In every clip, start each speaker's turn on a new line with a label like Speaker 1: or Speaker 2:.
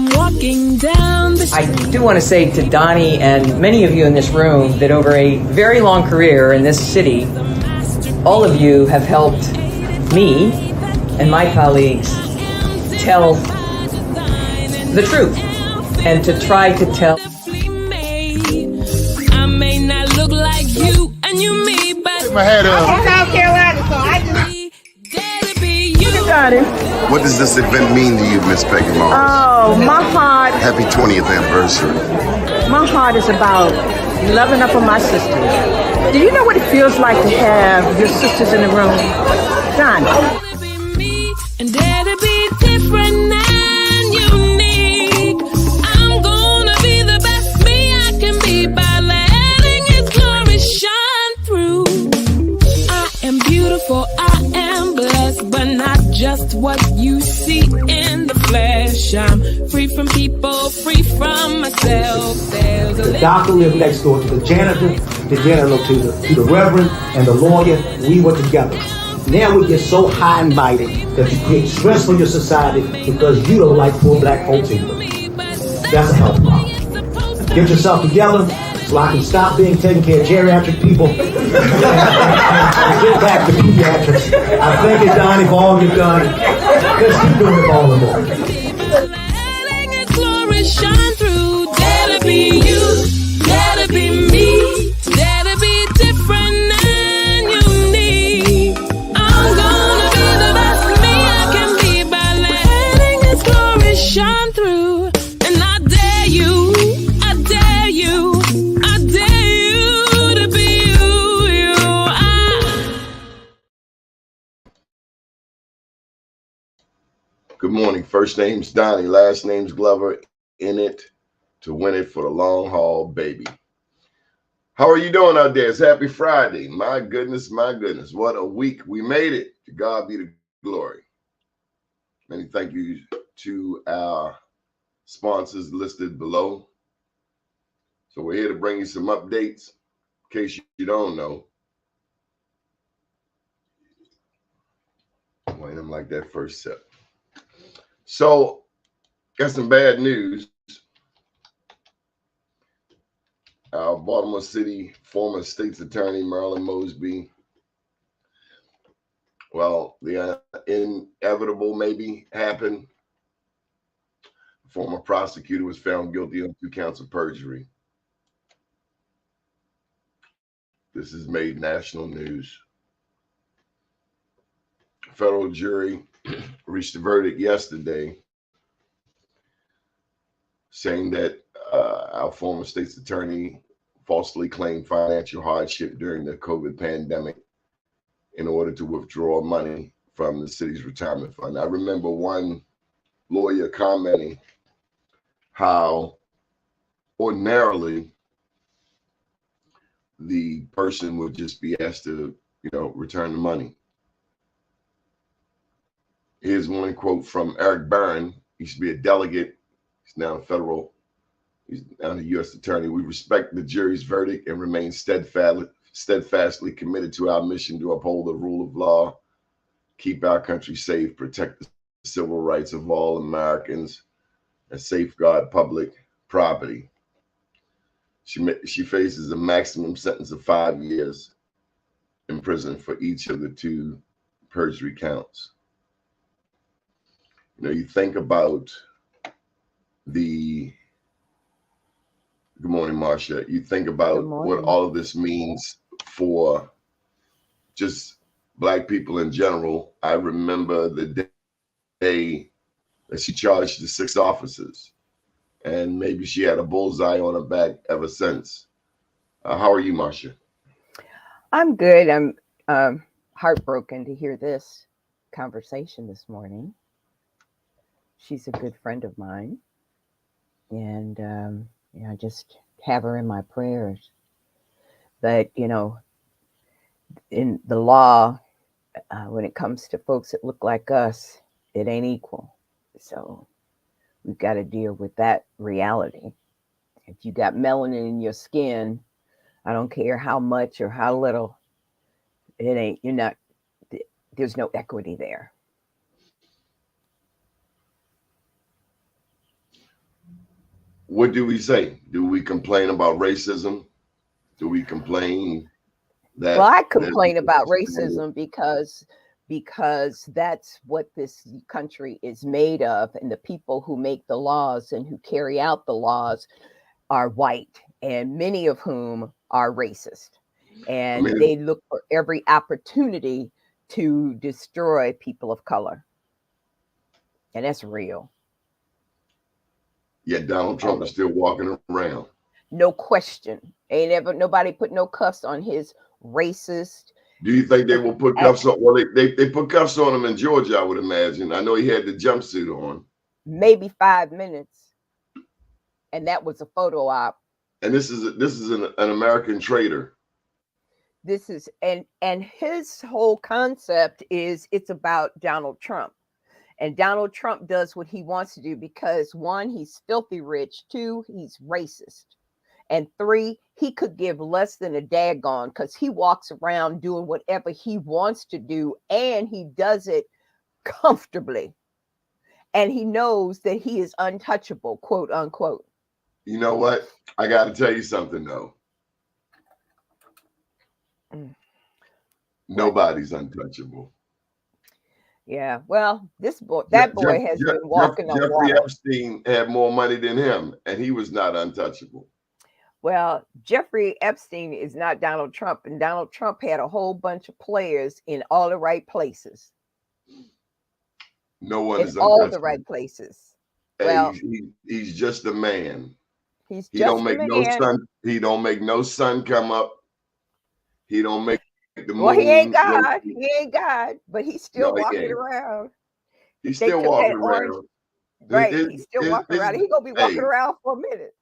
Speaker 1: I'm walking down the street.
Speaker 2: I do want to say to Doni and many of you in this room that over a very long career in this city, all of you have helped me and my colleagues tell the truth and to try to tell.
Speaker 1: I may not look like you and you me, but
Speaker 3: my head up.
Speaker 4: I'm South Carolina, so I just
Speaker 1: gotta be you.
Speaker 4: got it.
Speaker 3: What does this event mean to you, Miss Peggy Morris?
Speaker 4: Oh, my heart,
Speaker 3: Happy 20th anniversary.
Speaker 4: my heart is about loving up on my sisters. Do you know what it feels like to have your sisters in the room? Donnie.
Speaker 1: Gotta be me and gotta be different and unique. I'm gonna be the best me I can be by letting His glory shine through. I am beautiful, I am blessed, but not just what you see in the flesh. I'm free from people, free from myself. There's
Speaker 5: The doctor lived next door to the janitor to the reverend and the lawyer. We were together. Now we get so high and mighty that you create stress for your society because you don't like poor black folks either. That's a health problem. Get yourself together so I can stop being taking care of geriatric people and get back to pediatrics. I thank you, Donnie, for all you've done. Let's keep doing it all the more.
Speaker 1: letting His glory shine through. Gotta be you, gotta be me, gotta be different and unique. I'm gonna be the best me I can be by letting His glory shine through. And I dare you, I dare you, I dare you to be you.
Speaker 3: Good morning. First name's Donnie, last name's Glover. In it to win it for the long haul, baby. How are you doing out there? It's happy Friday. My goodness, what a week. We made it. To God be the glory. Many thank yous to our sponsors listed below. So we're here to bring you some updates in case you don't know. Wait, I'm like that first sip. So, got some bad news. Our Baltimore City former state's attorney, Marilyn Mosby, well, the inevitable maybe happened. The former prosecutor was found guilty on 2 counts of perjury. This has made national news. A federal jury reached a verdict yesterday saying that our former state's attorney falsely claimed financial hardship during the COVID pandemic in order to withdraw money from the city's retirement fund. I remember one lawyer commenting how ordinarily the person would just be asked to, return the money. Here's one quote from Eric Barron. He used to be a delegate. He's now he's now the U.S. attorney. We respect the jury's verdict and remain steadfastly committed to our mission to uphold the rule of law, keep our country safe, protect the civil rights of all Americans, and safeguard public property. She faces a maximum sentence of 5 years in prison for each of the 2 perjury counts. You think about good morning, Marcia. You think about what all of this means for just Black people in general. I remember the day that she charged the 6 officers, and maybe she had a bullseye on her back ever since. How are you, Marcia?
Speaker 4: I'm good. I'm heartbroken to hear this conversation this morning. She's a good friend of mine, and I just have her in my prayers. But in the law, when it comes to folks that look like us, it ain't equal. So we've got to deal with that reality. If you got melanin in your skin, I don't care how much or how little, there's no equity there.
Speaker 3: What do we say? Do we complain about racism? Do we complain
Speaker 4: Well,
Speaker 3: that
Speaker 4: I complain about racism because that's what this country is made of, and the people who make the laws and who carry out the laws are white, and many of whom are racist,
Speaker 3: I
Speaker 4: and
Speaker 3: mean,
Speaker 4: they look for every opportunity to destroy people of color, and that's real.
Speaker 3: yet Donald Trump is still walking around.
Speaker 4: No question. Ain't ever nobody put no cuffs on his racist.
Speaker 3: Do you think they will put cuffs on? Well, they put cuffs on him in Georgia, I would imagine. I know he had the jumpsuit on.
Speaker 4: Maybe 5 minutes, and that was a photo op.
Speaker 3: And this is an American traitor.
Speaker 4: This is and his whole concept is it's about Donald Trump. And Donald Trump does what he wants to do because 1, he's filthy rich, 2, he's racist, and 3, he could give less than a daggone because he walks around doing whatever he wants to do, and he does it comfortably. And he knows that he is untouchable, quote unquote.
Speaker 3: You know what? I got to tell you something, though. Nobody's untouchable.
Speaker 4: Yeah, well, that boy has been walking on
Speaker 3: Jeffrey
Speaker 4: water.
Speaker 3: Epstein had more money than him, and he was not untouchable.
Speaker 4: Well, Jeffrey Epstein is not Donald Trump, and Donald Trump had a whole bunch of players in all the right places.
Speaker 3: No one
Speaker 4: in
Speaker 3: is
Speaker 4: all
Speaker 3: untouchable.
Speaker 4: the right places.
Speaker 3: Hey,
Speaker 4: Well,
Speaker 3: he's just a man.
Speaker 4: He
Speaker 3: He don't
Speaker 4: just
Speaker 3: make
Speaker 4: a
Speaker 3: no
Speaker 4: man.
Speaker 3: sun. He don't make no sun come up. He don't make the moon.
Speaker 4: Well, he ain't God. He ain't God, but he's still
Speaker 3: No, he
Speaker 4: walking
Speaker 3: ain't.
Speaker 4: around.
Speaker 3: He's
Speaker 4: They
Speaker 3: still
Speaker 4: took
Speaker 3: walking
Speaker 4: that orange-
Speaker 3: around.
Speaker 4: Right.
Speaker 3: His-
Speaker 4: He's still
Speaker 3: his-
Speaker 4: walking
Speaker 3: his-
Speaker 4: around. He's gonna be walking
Speaker 3: hey.
Speaker 4: around for a minute.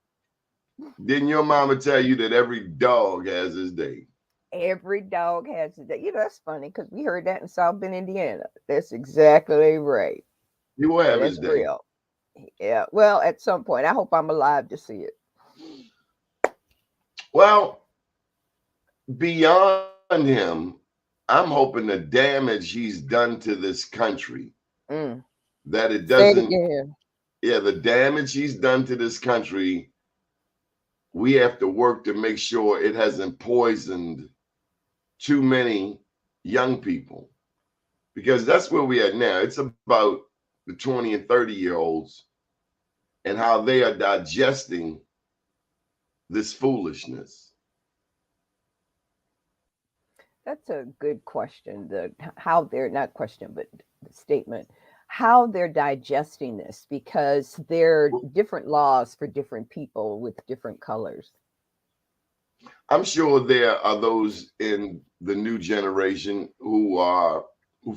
Speaker 3: Didn't your mama tell you that every dog has his day?
Speaker 4: Every dog has a day. You know, that's funny because we heard that in South Bend, Indiana. That's exactly right.
Speaker 3: He will have his
Speaker 4: That's
Speaker 3: day.
Speaker 4: real. Yeah. Well, at some point, I hope I'm alive to see it.
Speaker 3: Well, beyond him, I'm hoping the damage he's done to this country, that it
Speaker 4: Say it
Speaker 3: doesn't.
Speaker 4: again.
Speaker 3: Yeah, the damage he's done to this country, we have to work to make sure it hasn't poisoned too many young people, because that's where we are now. It's about the 20 and 30-year-olds and how they are digesting this foolishness.
Speaker 4: That's a good question. How they're not question, but the statement, how they're digesting this, because there are different laws for different people with different colors.
Speaker 3: I'm sure there are those in the new generation who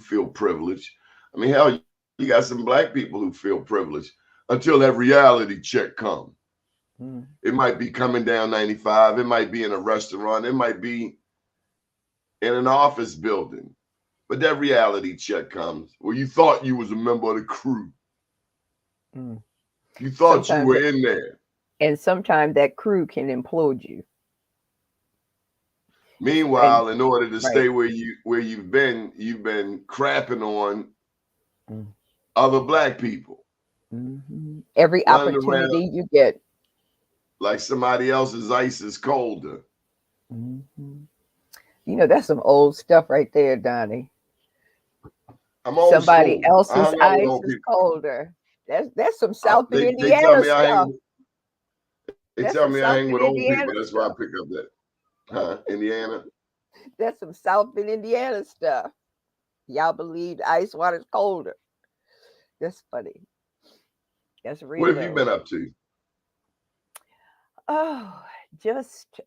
Speaker 3: feel privileged. I mean, hell, you got some black people who feel privileged until that reality check comes. It might be coming down 95. It might be in a restaurant. It might be in an office building. But that reality check comes. Well, you thought you was a member of the crew. You thought you were in there.
Speaker 4: And sometimes that crew can implode you.
Speaker 3: Meanwhile, in order to stay where you've been crapping on other black people.
Speaker 4: Every opportunity you get.
Speaker 3: Like somebody else's ice is colder.
Speaker 4: You know, that's some old stuff right there, Donnie.
Speaker 3: I'm old
Speaker 4: Somebody
Speaker 3: school.
Speaker 4: else's ice is colder. That's some South Bend, Indiana
Speaker 3: they tell me
Speaker 4: stuff.
Speaker 3: They tell me I hang with old people. That's why I pick up that. Indiana?
Speaker 4: That's some South Bend, Indiana stuff. Y'all believe ice water's colder. That's funny. That's real.
Speaker 3: What have you been up to?
Speaker 4: Oh, just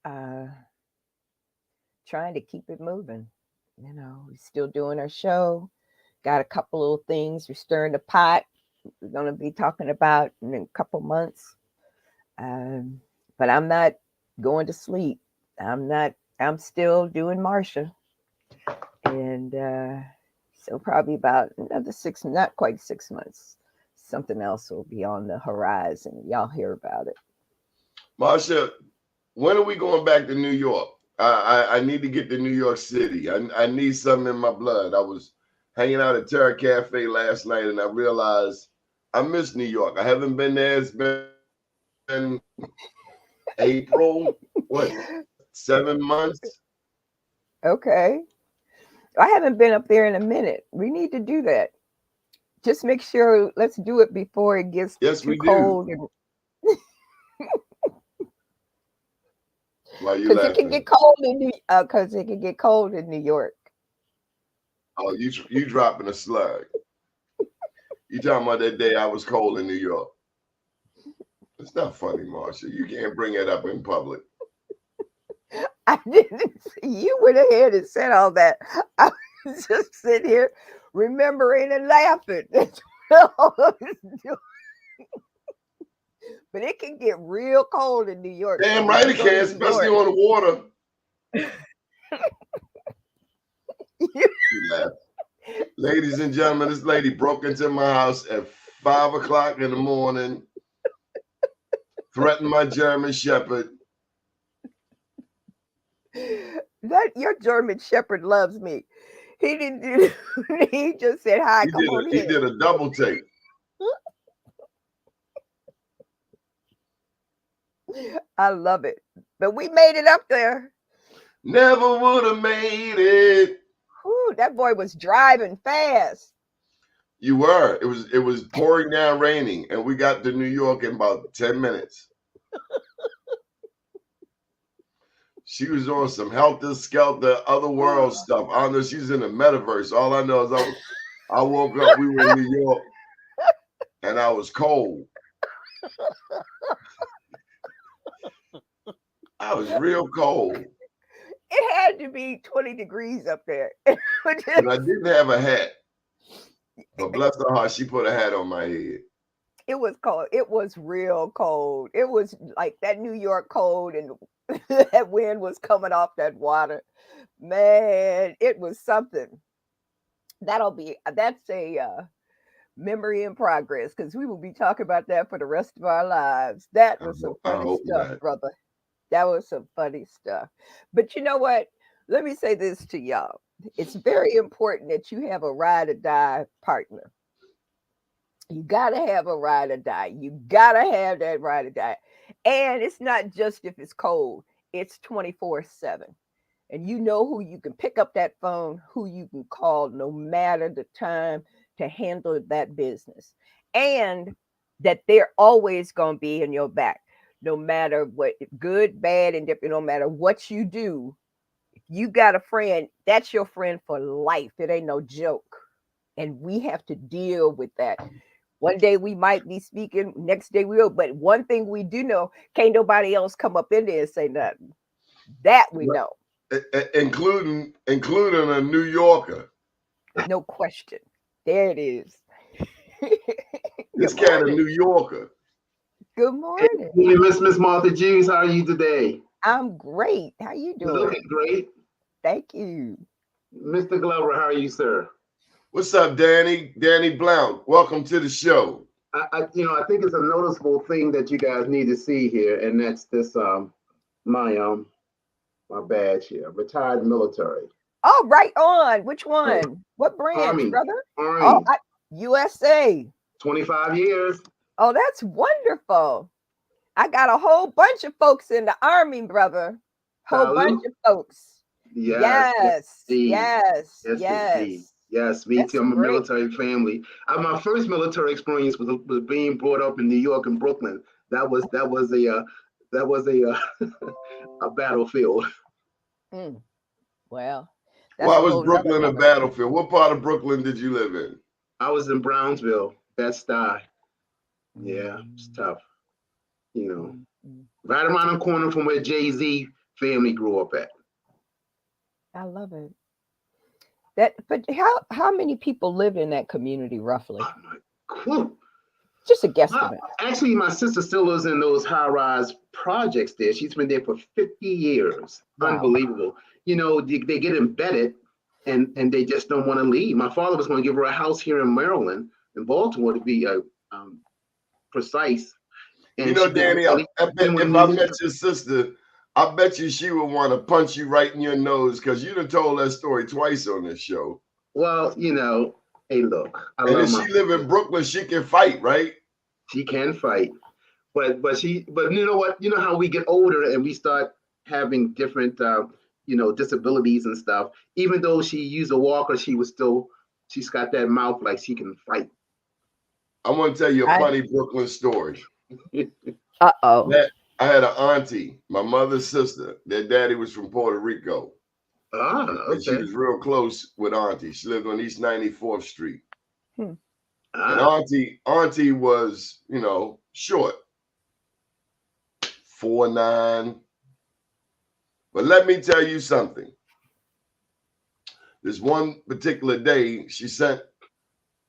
Speaker 4: trying to keep it moving. You know, we're still doing our show. Got a couple little things. We're stirring the pot. We're going to be talking about in a couple months. But I'm not going to sleep. I'm still doing Marsha. And so probably about another not quite 6 months, something else will be on the horizon. Y'all hear about it.
Speaker 3: Marsha, when are we going back to New York? I need to get to New York City. I need something in my blood. I was hanging out at Terra Cafe last night and I realized I miss New York. I haven't been there. It's been been April, what, 7 months?
Speaker 4: Okay. I haven't been up there in a minute. We need to do that. Just make sure, let's do it before it gets
Speaker 3: Yes,
Speaker 4: too
Speaker 3: we
Speaker 4: cold.
Speaker 3: do. Why you
Speaker 4: Because it can
Speaker 3: laughing?
Speaker 4: get cold in because it can get cold in New York.
Speaker 3: Oh, you dropping a slug. You talking about that day I was cold in New York. It's not funny, Marsha. You can't bring it up in public.
Speaker 4: I didn't. You went ahead and said all that. I was just sitting here remembering and laughing. That's what I was doing. But it can get real cold in New York.
Speaker 3: Damn
Speaker 4: So
Speaker 3: right
Speaker 4: when
Speaker 3: it
Speaker 4: you go to
Speaker 3: can,
Speaker 4: New
Speaker 3: especially
Speaker 4: York,
Speaker 3: on the water.
Speaker 4: you-
Speaker 3: You laugh. Ladies and gentlemen, this lady broke into my house at 5 o'clock in the morning, threatened my German Shepherd.
Speaker 4: that your German Shepherd loves me. He didn't do. He just said hi.
Speaker 3: He
Speaker 4: Come on in.
Speaker 3: did a double take.
Speaker 4: I love it. But we made it up there.
Speaker 3: Never would have made it.
Speaker 4: Whew, that boy was driving fast.
Speaker 3: You were. It was pouring down, raining, and we got to New York in about 10 minutes. She was on some helter skelter, other world stuff. I don't know. She's in the metaverse. All I know is I woke up. We were in New York, and I was cold. I was real cold.
Speaker 4: It had to be 20 degrees up there.
Speaker 3: And I didn't have a hat. But bless her heart, she put a hat on my head.
Speaker 4: It was cold. It was real cold. It was like that New York cold, and that wind was coming off that water. Man, it was something. That's a memory in progress, because we will be talking about that for the rest of our lives. That was some funny stuff, brother. That was some funny stuff. But you know what? Let me say this to y'all. It's very important that you have a ride or die partner. You got to have a ride or die. You got to have that ride or die. And it's not just if it's cold, it's 24/7. And you know who you can pick up that phone, who you can call no matter the time to handle that business. And that they're always going to be in your back, no matter what, good, bad, and different, no matter what you do. If you got a friend, that's your friend for life. It ain't no joke. And we have to deal with that. One day we might be speaking, next day we will. But one thing we do know, can't nobody else come up in there and say nothing. That we know.
Speaker 3: Including a New Yorker.
Speaker 4: No question. There it is.
Speaker 3: This cat a New Yorker.
Speaker 4: Good morning.
Speaker 6: Hey, Miss Martha Jews, how are you today?
Speaker 4: I'm great. How you doing?
Speaker 6: Looking great.
Speaker 4: Thank you.
Speaker 6: Mr. Glover, how are you, sir?
Speaker 3: What's up, Danny? Danny Blount. Welcome to the show.
Speaker 6: I think it's a noticeable thing that you guys need to see here, and that's this my badge here, retired military.
Speaker 4: Oh, right on. Which one? What branch,
Speaker 6: Army.
Speaker 4: brother?
Speaker 6: Army.
Speaker 4: Oh, USA.
Speaker 6: 25 years.
Speaker 4: Oh, that's wonderful. I got a whole bunch of folks in the Army, brother. Whole bunch of folks. Yes.
Speaker 6: Yes, me too. I'm a military family. My first military experience was being brought up in New York and Brooklyn. That was a battlefield.
Speaker 4: Well,
Speaker 3: why was Brooklyn a battlefield? What part of Brooklyn did you live in?
Speaker 6: I was in Brownsville, Bed-Stuy. Yeah, it's tough. Right around the corner from where Jay-Z family grew up at.
Speaker 4: I love it. But how many people live in that community roughly?
Speaker 6: Cool.
Speaker 4: Just a guesstimate.
Speaker 6: Actually, my sister still lives in those high-rise projects there. She's been there for 50 years. Wow. Unbelievable. They get embedded and they just don't want to leave. My father was going to give her a house here in Maryland, in Baltimore, to be precise. And
Speaker 3: Danny, if I met your sister, I bet you she would want to punch you right in your nose, because you done told that story twice on this show.
Speaker 6: Well, hey, look.
Speaker 3: And if she live in Brooklyn, she can fight, right?
Speaker 6: She can fight. but you know what? You know how we get older and we start having different disabilities and stuff. Even though she used a walker, she's got that mouth like she can fight.
Speaker 3: I want to tell you a funny Brooklyn story.
Speaker 4: Uh-oh.
Speaker 3: I had an auntie, my mother's sister. Their daddy was from Puerto Rico. And she
Speaker 6: Okay.
Speaker 3: was real close with auntie. She lived on East 94th Street. And auntie was, short. 4'9". But let me tell you something. This one particular day, she sent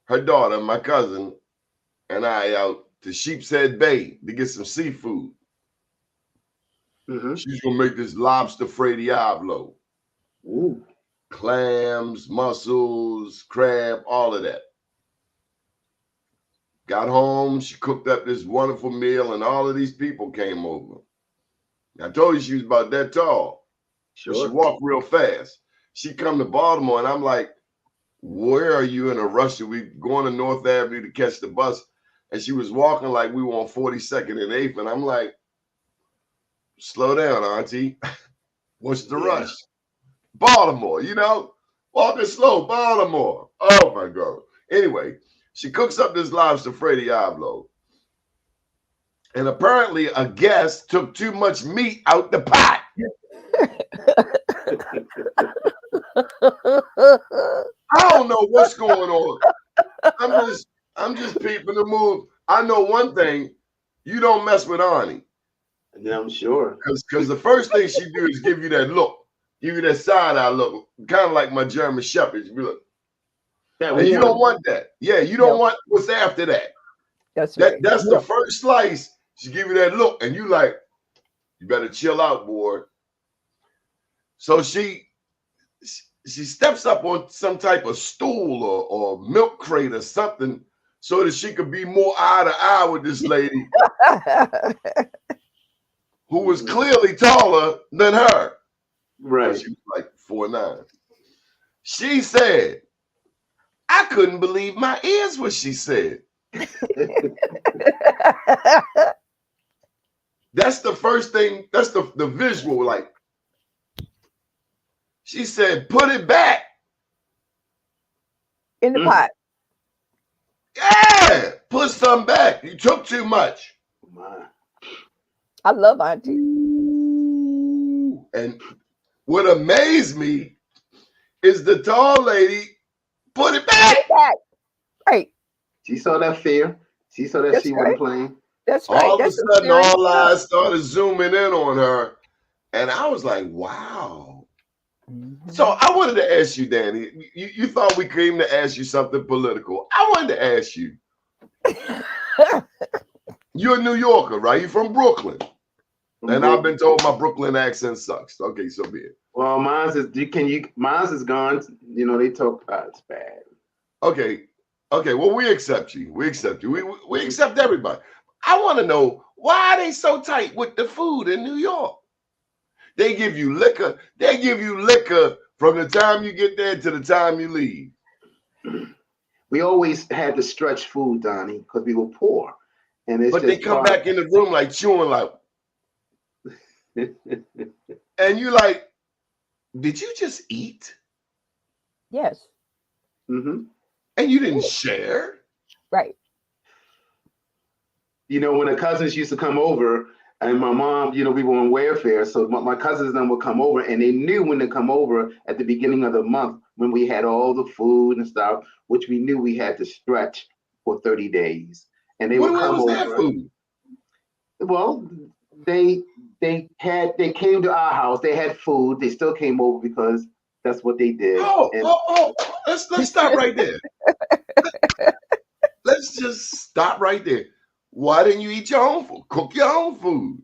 Speaker 3: her daughter, my cousin, and I out to Sheepshead Bay to get some seafood. She's gonna make this lobster Fray Diablo.
Speaker 6: Ooh.
Speaker 3: Clams, mussels, crab, all of that. Got home, she cooked up this wonderful meal, and all of these people came over. I told you she was about that tall.
Speaker 6: Sure.
Speaker 3: She walked real fast. She come to Baltimore, and I'm like, where are you in a rush? We going to North Avenue to catch the bus. And she was walking like we were on 42nd and 8th. And I'm like, slow down, auntie. What's the rush? Baltimore, walking slow, Baltimore. Oh, my God. Anyway, she cooks up this lobster Fray Diablo. And apparently a guest took too much meat out the pot. I don't know what's going on. I'm just peeping the move. I know one thing: you don't mess with Arnie.
Speaker 6: Yeah, I'm sure.
Speaker 3: Because the first thing she do is give you that look, give you that side eye look, kind of like my German Shepherd. You be like, and you don't want that. Yeah, you don't want what's after that.
Speaker 4: That's right.
Speaker 3: That's the first slice. She give you that look, and you like, you better chill out, boy. So she steps up on some type of stool or milk crate or something so that she could be more eye to eye with this lady who was clearly taller than her.
Speaker 6: Right.
Speaker 3: She was like 4'9". She said, I couldn't believe my ears what she said. That's the first thing. That's the visual. Like, she said, put it back
Speaker 4: in the pot.
Speaker 3: Yeah, put some back. You took too much.
Speaker 4: I love auntie.
Speaker 3: And what amazed me is the tall lady put it back.
Speaker 4: Right.
Speaker 6: She saw that fear. She saw that she wasn't playing.
Speaker 4: That's right.
Speaker 3: All of a sudden, all eyes started zooming in on her. And I was like, wow. So I wanted to ask you, Danny, you thought we came to ask you something political. I wanted to ask you. You're a New Yorker, right? You're from Brooklyn. And I've been told my Brooklyn accent sucks. Okay, so be it.
Speaker 6: Well, mine's is gone. They talk it's bad.
Speaker 3: Okay. Well, we accept you. We accept you. We accept everybody. I want to know, why are they so tight with the food in New York? They give you liquor. They give you liquor from the time you get there to the time you leave.
Speaker 6: We always had to stretch food, Donnie, because we were poor.
Speaker 3: But they come back in the room like chewing like. And you like, did you just eat?
Speaker 4: Yes.
Speaker 6: Mm-hmm.
Speaker 3: And you didn't share?
Speaker 4: Right.
Speaker 6: When the cousins used to come over, and my mom, we were on welfare, so my cousins then would come over, and they knew when to come over at the beginning of the month when we had all the food and stuff, which we knew we had to stretch for 30 days. And they would come over. That food? Well, they came to our house. They had food. They still came over because that's what they did.
Speaker 3: Let's stop right there. Let's just stop right there. Why didn't you eat your own food? Cook your own food.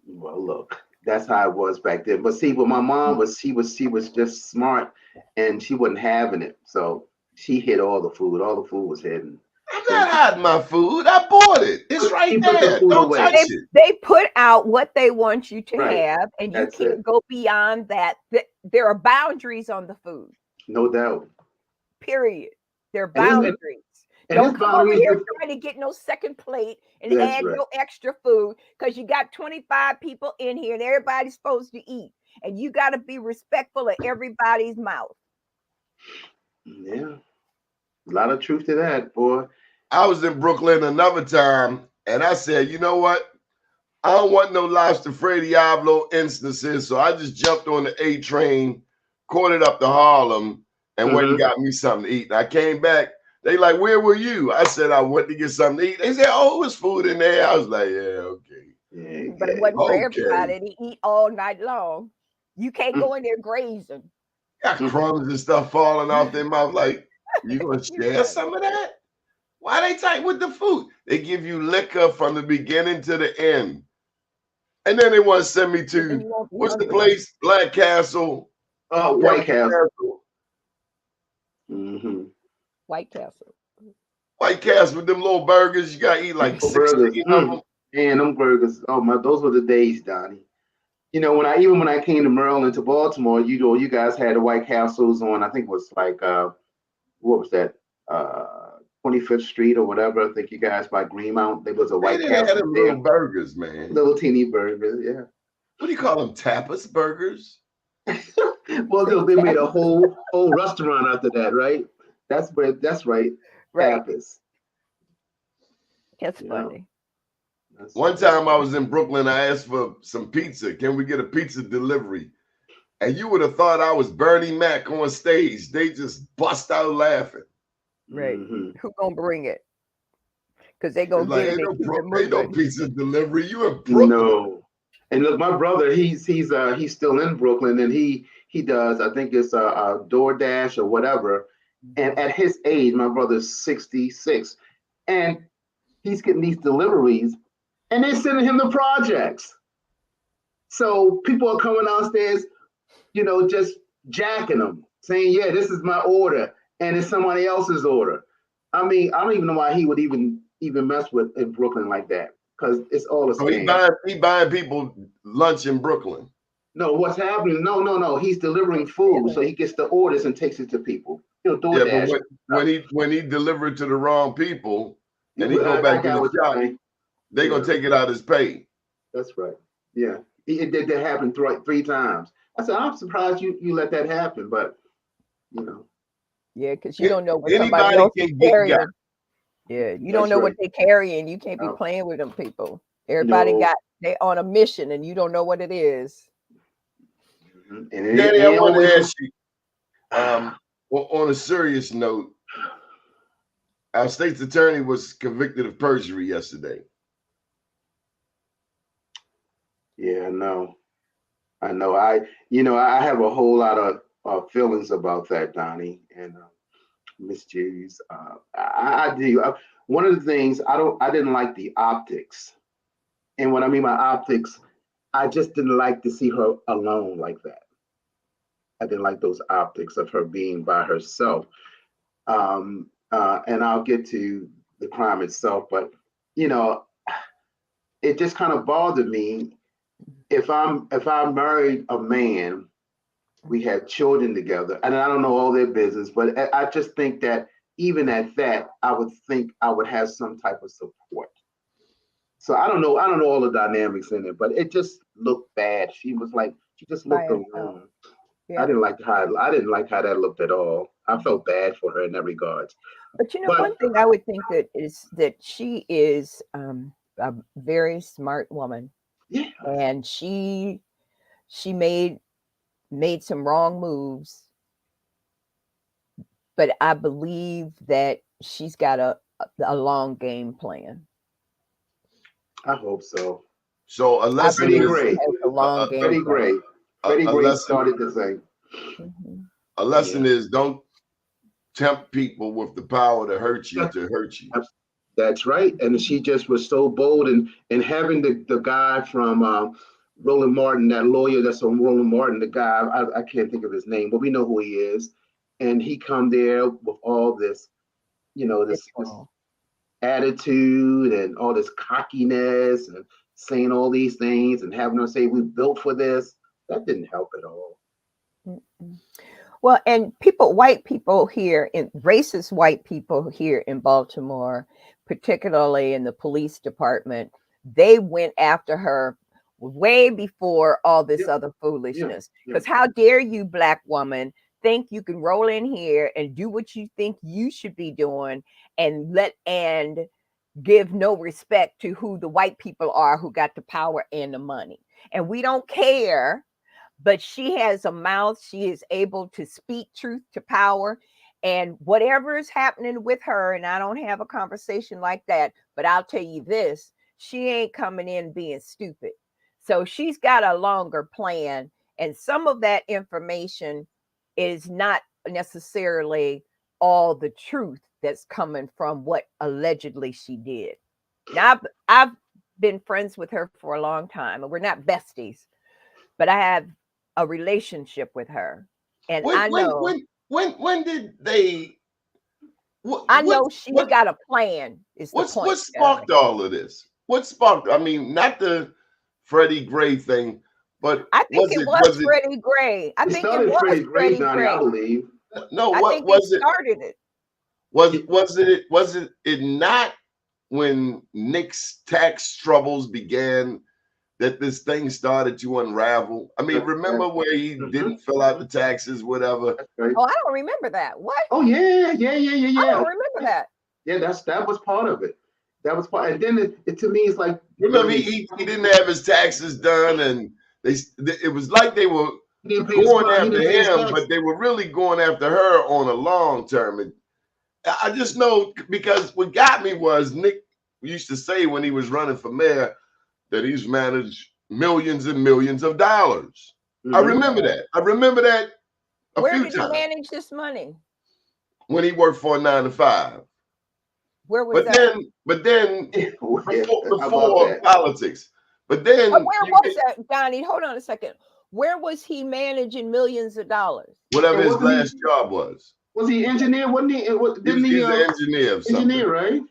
Speaker 6: Well, look, that's how it was back then. But see, what my mom was, she was just smart, and she wasn't having it. So she hid all the food. All the food was hidden.
Speaker 3: I'm not hiding my food. I bought it. It's right there. Don't touch it.
Speaker 4: They put out what they want you to have, and you can't go beyond that. There are boundaries on the food.
Speaker 6: No doubt.
Speaker 4: Period. There are boundaries.
Speaker 6: And
Speaker 4: Don't
Speaker 6: this
Speaker 4: come over
Speaker 6: bothering
Speaker 4: here
Speaker 6: me.
Speaker 4: trying to get no second plate and
Speaker 6: That's
Speaker 4: add
Speaker 6: right.
Speaker 4: no extra food because you got 25 people in here and everybody's supposed to eat. And you got to be respectful of everybody's mouth.
Speaker 6: Yeah, a lot of truth to that, boy.
Speaker 3: I was in Brooklyn another time, and I said, you know what? I don't want no lobster Fray Diablo instances, so I just jumped on the A train, caught it up to Harlem, and went and got me something to eat. And I came back. They like, where were you? I said, I went to get something to eat. They said, oh, it was food in there. I was like, yeah, okay.
Speaker 6: Yeah,
Speaker 4: But it wasn't for
Speaker 3: Okay.
Speaker 4: everybody to eat all night long. You can't go in there grazing.
Speaker 3: Got crumbs and stuff falling off their mouth. Like, you gonna share
Speaker 4: funny.
Speaker 3: some of that? Why they tight with the food? They give you liquor from the beginning to the end. And then they want to send me
Speaker 4: And
Speaker 3: to,
Speaker 4: you won't be
Speaker 3: what's the
Speaker 4: hungry.
Speaker 3: place? Black Castle.
Speaker 6: Oh, White Castle.
Speaker 4: White Castle.
Speaker 3: White Castle with them little burgers. You gotta eat like
Speaker 6: Burgers.
Speaker 3: 16 of them.
Speaker 6: And them burgers. Oh my, those were the days, Donnie. You know, when I came to Maryland to Baltimore, you guys had the White Castles on. I think it was like what was that? 25th Street or whatever. I think you guys by Greenmount. There was a White
Speaker 3: They didn't have
Speaker 6: Castle
Speaker 3: them
Speaker 6: there.
Speaker 3: little burgers, man.
Speaker 6: Little teeny burgers, yeah.
Speaker 3: What do you call them? Tapas burgers?
Speaker 6: Well, they made a whole restaurant after that, right? That's right.
Speaker 4: Right.
Speaker 6: Tapas.
Speaker 4: That's
Speaker 6: You
Speaker 4: funny.
Speaker 6: know, that's
Speaker 3: One time I was in Brooklyn, I asked for some pizza. Can we get a pizza delivery? And you would have thought I was Bernie Mac on stage. They just bust out laughing.
Speaker 4: Right. Who gonna bring it? Because they gonna
Speaker 3: Like,
Speaker 4: get it.
Speaker 3: ain't no pizza delivery. You in Brooklyn?
Speaker 6: No. And look, my brother, he's still in Brooklyn, and he does. I think it's a DoorDash or whatever. And at his age, my brother's 66, and he's getting these deliveries, and they're sending him the projects. So people are coming downstairs, just jacking them, saying, "Yeah, this is my order," and it's somebody else's order. I mean, I don't even know why he would even mess with in Brooklyn like that, because it's all a
Speaker 3: So
Speaker 6: scam.
Speaker 3: he buying people lunch in Brooklyn.
Speaker 6: No, what's happening? No. He's delivering food, so he gets the orders and takes it to people. DoorDash.
Speaker 3: Yeah, but when he delivered to the wrong people and he go back to the shop, they gonna take it out his pay.
Speaker 6: That's right. Yeah, it did that happen three times. I said, I'm surprised you let that happen, but
Speaker 4: Yeah, because you don't know what
Speaker 3: Anybody
Speaker 4: somebody else
Speaker 3: can
Speaker 4: is
Speaker 3: get
Speaker 4: carrying.
Speaker 3: got.
Speaker 4: Yeah, you don't know what they're carrying. You can't be playing with them people. Everybody they on a mission, and you don't know what it is.
Speaker 3: Danny, I want to ask you, on a serious note, our state's attorney was convicted of perjury yesterday.
Speaker 6: Yeah, I know. I have a whole lot of feelings about that, Donnie, and Miss Jews. I do. One of the things I didn't like the optics, and what I mean by optics, I just didn't like to see her alone like that. I didn't like those optics of her being by herself. And I'll get to the crime itself, but it just kind of bothered me. If I married a man, we had children together, and I don't know all their business, but I just think that even at that, I would think I would have some type of support. So I don't know all the dynamics in it, but it just looked bad. She just looked alone. Yeah. I didn't like how that looked at all. I felt bad for her in that regard.
Speaker 4: But one thing I would think that she is a very smart woman.
Speaker 6: Yeah.
Speaker 4: And she made some wrong moves, but I believe that she's got a long game plan.
Speaker 6: I hope so.
Speaker 3: So a lesson
Speaker 6: Freddie
Speaker 3: is
Speaker 6: Gray. Freddie Gray. Freddie Gray started the thing.
Speaker 3: A lesson is don't tempt people with the power to hurt you.
Speaker 6: That's right. And she just was so bold and having the guy from Roland Martin, that lawyer that's on Roland Martin, the guy, I can't think of his name, but we know who he is. And he come there with all this, this attitude and all this cockiness and saying all these things and having her say, we built for this. That didn't help at all.
Speaker 4: Well, and white people here, racist white people here in Baltimore, particularly in the police department, they went after her way before all this
Speaker 6: Yeah,
Speaker 4: other
Speaker 6: yeah,
Speaker 4: foolishness.
Speaker 6: yeah.
Speaker 4: Because how dare you, black woman, think you can roll in here and do what you think you should be doing and give no respect to who the white people are who got the power and the money. And we don't care, but she has a mouth. She is able to speak truth to power. And whatever is happening with her, and I don't have a conversation like that, but I'll tell you this, she ain't coming in being stupid. So she's got a longer plan. And some of that information is not necessarily all the truth that's coming from what allegedly she did. Now, I've been friends with her for a long time, and we're not besties, but I have a relationship with her, and
Speaker 3: When
Speaker 4: I
Speaker 3: when
Speaker 4: know
Speaker 3: when when did they? What
Speaker 4: I
Speaker 3: what
Speaker 4: know she's
Speaker 3: what
Speaker 4: got a plan. Is the
Speaker 3: what
Speaker 4: point that I'm
Speaker 3: sparked
Speaker 4: making.
Speaker 3: all of this? What sparked? I mean, not the Freddie Gray thing, but
Speaker 4: I think
Speaker 3: was
Speaker 4: it
Speaker 3: it
Speaker 4: was
Speaker 3: was it
Speaker 4: Freddie Gray. I
Speaker 6: It
Speaker 4: think it
Speaker 6: started
Speaker 4: was
Speaker 6: Freddie Gray,
Speaker 4: Freddie
Speaker 6: Donnie, I
Speaker 4: Gray.
Speaker 6: believe.
Speaker 3: no?
Speaker 4: I
Speaker 3: What
Speaker 4: think he
Speaker 3: was it?
Speaker 4: started it.
Speaker 3: Was it not when Nick's tax troubles began that this thing started to unravel? I mean, remember where he didn't fill out the taxes, whatever.
Speaker 6: That's right.
Speaker 4: Oh, I don't remember that. What?
Speaker 6: Oh yeah, yeah, yeah, yeah,
Speaker 4: I
Speaker 6: yeah.
Speaker 4: don't remember that.
Speaker 6: Yeah, that was part of it. That was part, and then it to me it's like
Speaker 3: Remember, he didn't have his taxes done, and it was like they were
Speaker 6: he didn't pay his
Speaker 3: going
Speaker 6: he
Speaker 3: after
Speaker 6: didn't pay his
Speaker 3: him,
Speaker 6: tax.
Speaker 3: but they were really going after her on a long term. And I just know because what got me was Nick used to say when he was running for mayor that he's managed millions and millions of dollars. I
Speaker 6: Mhm.
Speaker 3: remember that. I remember that a
Speaker 4: Where
Speaker 3: few
Speaker 4: did he
Speaker 3: times
Speaker 4: manage this money?
Speaker 3: when he worked for a 9 to 5.
Speaker 4: Where was
Speaker 3: But
Speaker 4: that?
Speaker 3: then
Speaker 6: Yeah, how about
Speaker 3: before
Speaker 6: that?
Speaker 3: politics. But then
Speaker 4: Where
Speaker 3: you
Speaker 4: was
Speaker 3: get
Speaker 4: that, Donnie? Hold on a second. Where was he managing millions of dollars?
Speaker 3: whatever
Speaker 6: And
Speaker 3: his
Speaker 6: wasn't
Speaker 3: last
Speaker 6: he
Speaker 3: job was.
Speaker 6: engineer? Wasn't he?
Speaker 3: He
Speaker 6: Didn't
Speaker 3: was, he
Speaker 6: he
Speaker 3: was an engineer of something.
Speaker 6: engineer, right?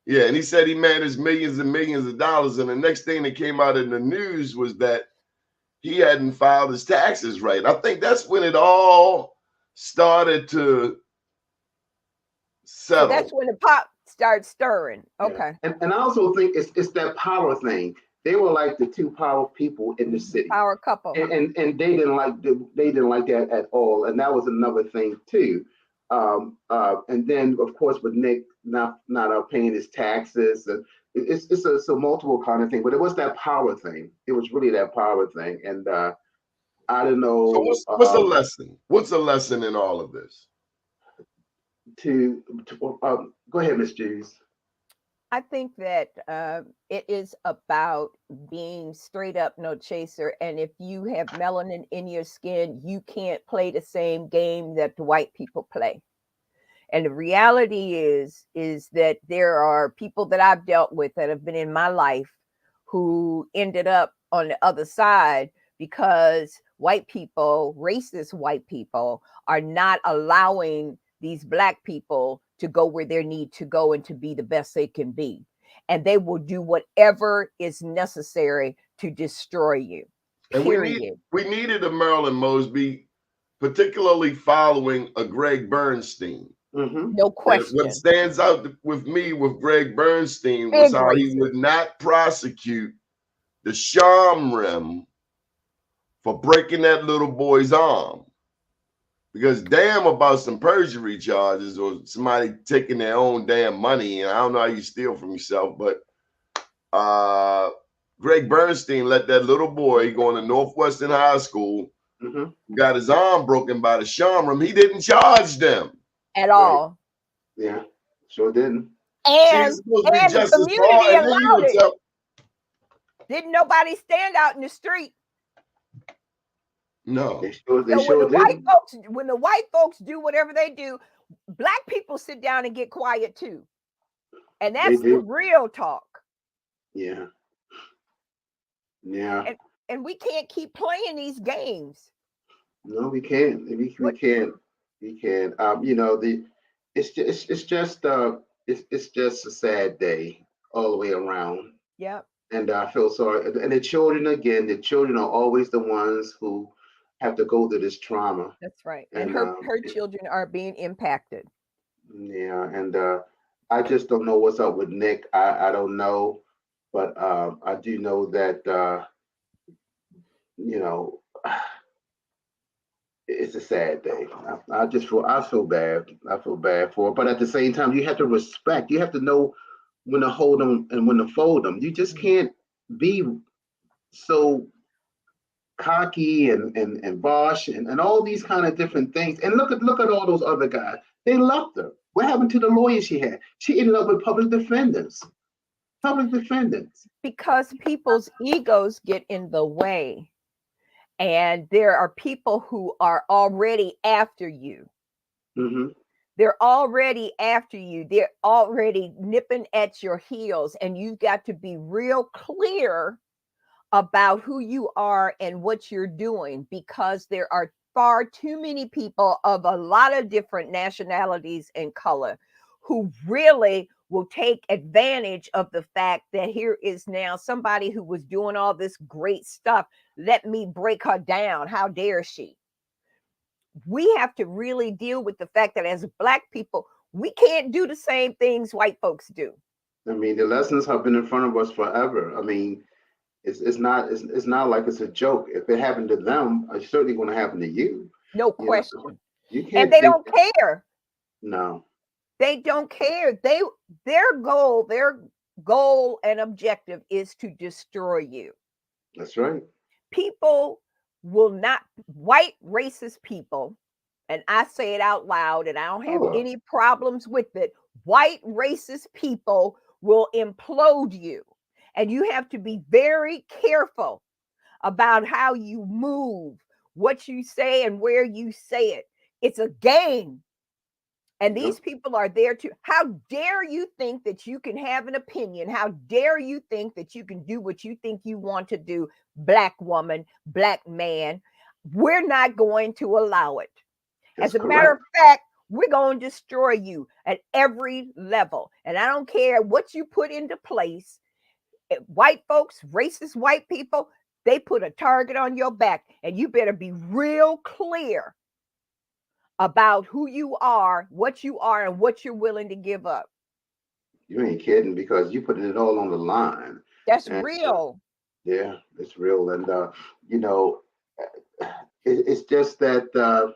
Speaker 3: Yeah, and he said he managed millions and millions of dollars. And the next thing that came out in the news was that he hadn't filed his taxes right. I think that's when it all started to
Speaker 4: So that's
Speaker 3: settle.
Speaker 4: when the pot started stirring.
Speaker 6: Yeah.
Speaker 4: Okay.
Speaker 6: And I also think it's that power thing. They were like the two powerful people in the city.
Speaker 4: Power couple.
Speaker 6: And they didn't like that at all, and that was another thing too. And then of course with Nick not paying his taxes, and it's a multiple kind of thing, but it was that power thing. It was really that power thing, and I don't
Speaker 3: So
Speaker 6: know
Speaker 3: what's the lesson? What's the lesson in all of this?
Speaker 6: go ahead, Miss Jews.
Speaker 4: I think that it is about being straight up, no chaser. And if you have melanin in your skin, you can't play the same game that the white people play. And the reality is that there are people that I've dealt with that have been in my life who ended up on the other side because white people, racist white people, are not allowing these black people to go where they need to go and to be the best they can be. And they will do whatever is necessary to destroy you.
Speaker 3: And
Speaker 4: Period.
Speaker 3: we needed a Marilyn Mosby, particularly following a Greg Bernstein.
Speaker 6: Mm-hmm.
Speaker 4: No
Speaker 3: And what
Speaker 4: question.
Speaker 3: stands out with me with Greg Bernstein was
Speaker 4: Big
Speaker 3: how he
Speaker 4: racist.
Speaker 3: would not prosecute the Shamrim for breaking that little boy's arm. Because damn about some perjury charges or somebody taking their own damn money. And I don't know how you steal from yourself, but Greg Bernstein let that little boy going to Northwestern High School,
Speaker 6: Mm-hmm.
Speaker 3: got his arm broken by the Shamrim. He didn't charge them.
Speaker 4: At
Speaker 6: Right.
Speaker 4: all.
Speaker 6: Yeah, sure didn't.
Speaker 3: See, it's
Speaker 4: And
Speaker 3: supposed to be
Speaker 4: the
Speaker 3: justice for all.
Speaker 4: community
Speaker 3: And then you
Speaker 4: allowed
Speaker 3: would
Speaker 4: it.
Speaker 3: tell,
Speaker 4: Didn't nobody stand out in the street?
Speaker 3: no.
Speaker 6: They
Speaker 4: So
Speaker 6: sure didn't.
Speaker 4: when the white folks do whatever they do, black people sit down and get quiet too. And
Speaker 6: They
Speaker 4: that's the
Speaker 6: do.
Speaker 4: real talk.
Speaker 6: Yeah. Yeah.
Speaker 4: And we can't keep playing these games.
Speaker 6: No, we can't. We can't. We can't. It's just a sad day all the way around.
Speaker 4: Yep.
Speaker 6: And I feel sorry. And the children again. The children are always the ones who have to go through this trauma.
Speaker 4: That's right. And
Speaker 6: And
Speaker 4: her children are being impacted.
Speaker 6: yeah, and I just don't know what's up with Nick. I don't know, but I do know that you know, it's a sad day. I feel bad. I feel bad for it. But at the same time, you have to respect. You have to know when to hold them and when to fold them. You just can't be so cocky and bosh and all these kind of different things. And look at all those other guys. They left her. What happened to the lawyer she had? She ended up with public defenders. Public defendants.
Speaker 4: Because people's egos get in the way. And there are people who are already after you.
Speaker 6: Mm-hmm.
Speaker 4: They're already after you. They're already nipping at your heels. And you've got to be real clear about who you are and what you're doing, because there are far too many people of a lot of different nationalities and color who really will take advantage of the fact that here is now somebody who was doing all this great stuff. Let me break her down. How dare she? We have to really deal with the fact that as Black people, we can't do the same things white folks do.
Speaker 6: I mean, the lessons have been in front of us forever. I mean, it's not like it's a joke. If it happened to them, it's certainly going to happen to you.
Speaker 4: No question.
Speaker 6: You can't.
Speaker 4: And they don't care.
Speaker 6: No.
Speaker 4: They don't care. Their goal and objective is to destroy you.
Speaker 6: That's right.
Speaker 4: People will not, white racist people, and I say it out loud and I don't have any problems with it. White racist people will implode you. And you have to be very careful about how you move, what you say, and where you say it. It's a game. And these people are there to, how dare you think that you can have an opinion? How dare you think that you can do what you think you want to do? Black woman, Black man, we're not going to allow it. As a matter of fact, we're going to destroy you at every level. And I don't care what you put into place. White folks, racist white people, they put a target on your back, and you better be real clear about who you are, and what you're willing to give up.
Speaker 6: You ain't kidding, because you putting it all on the line.
Speaker 4: That's real.
Speaker 6: Yeah, it's real. And it's just that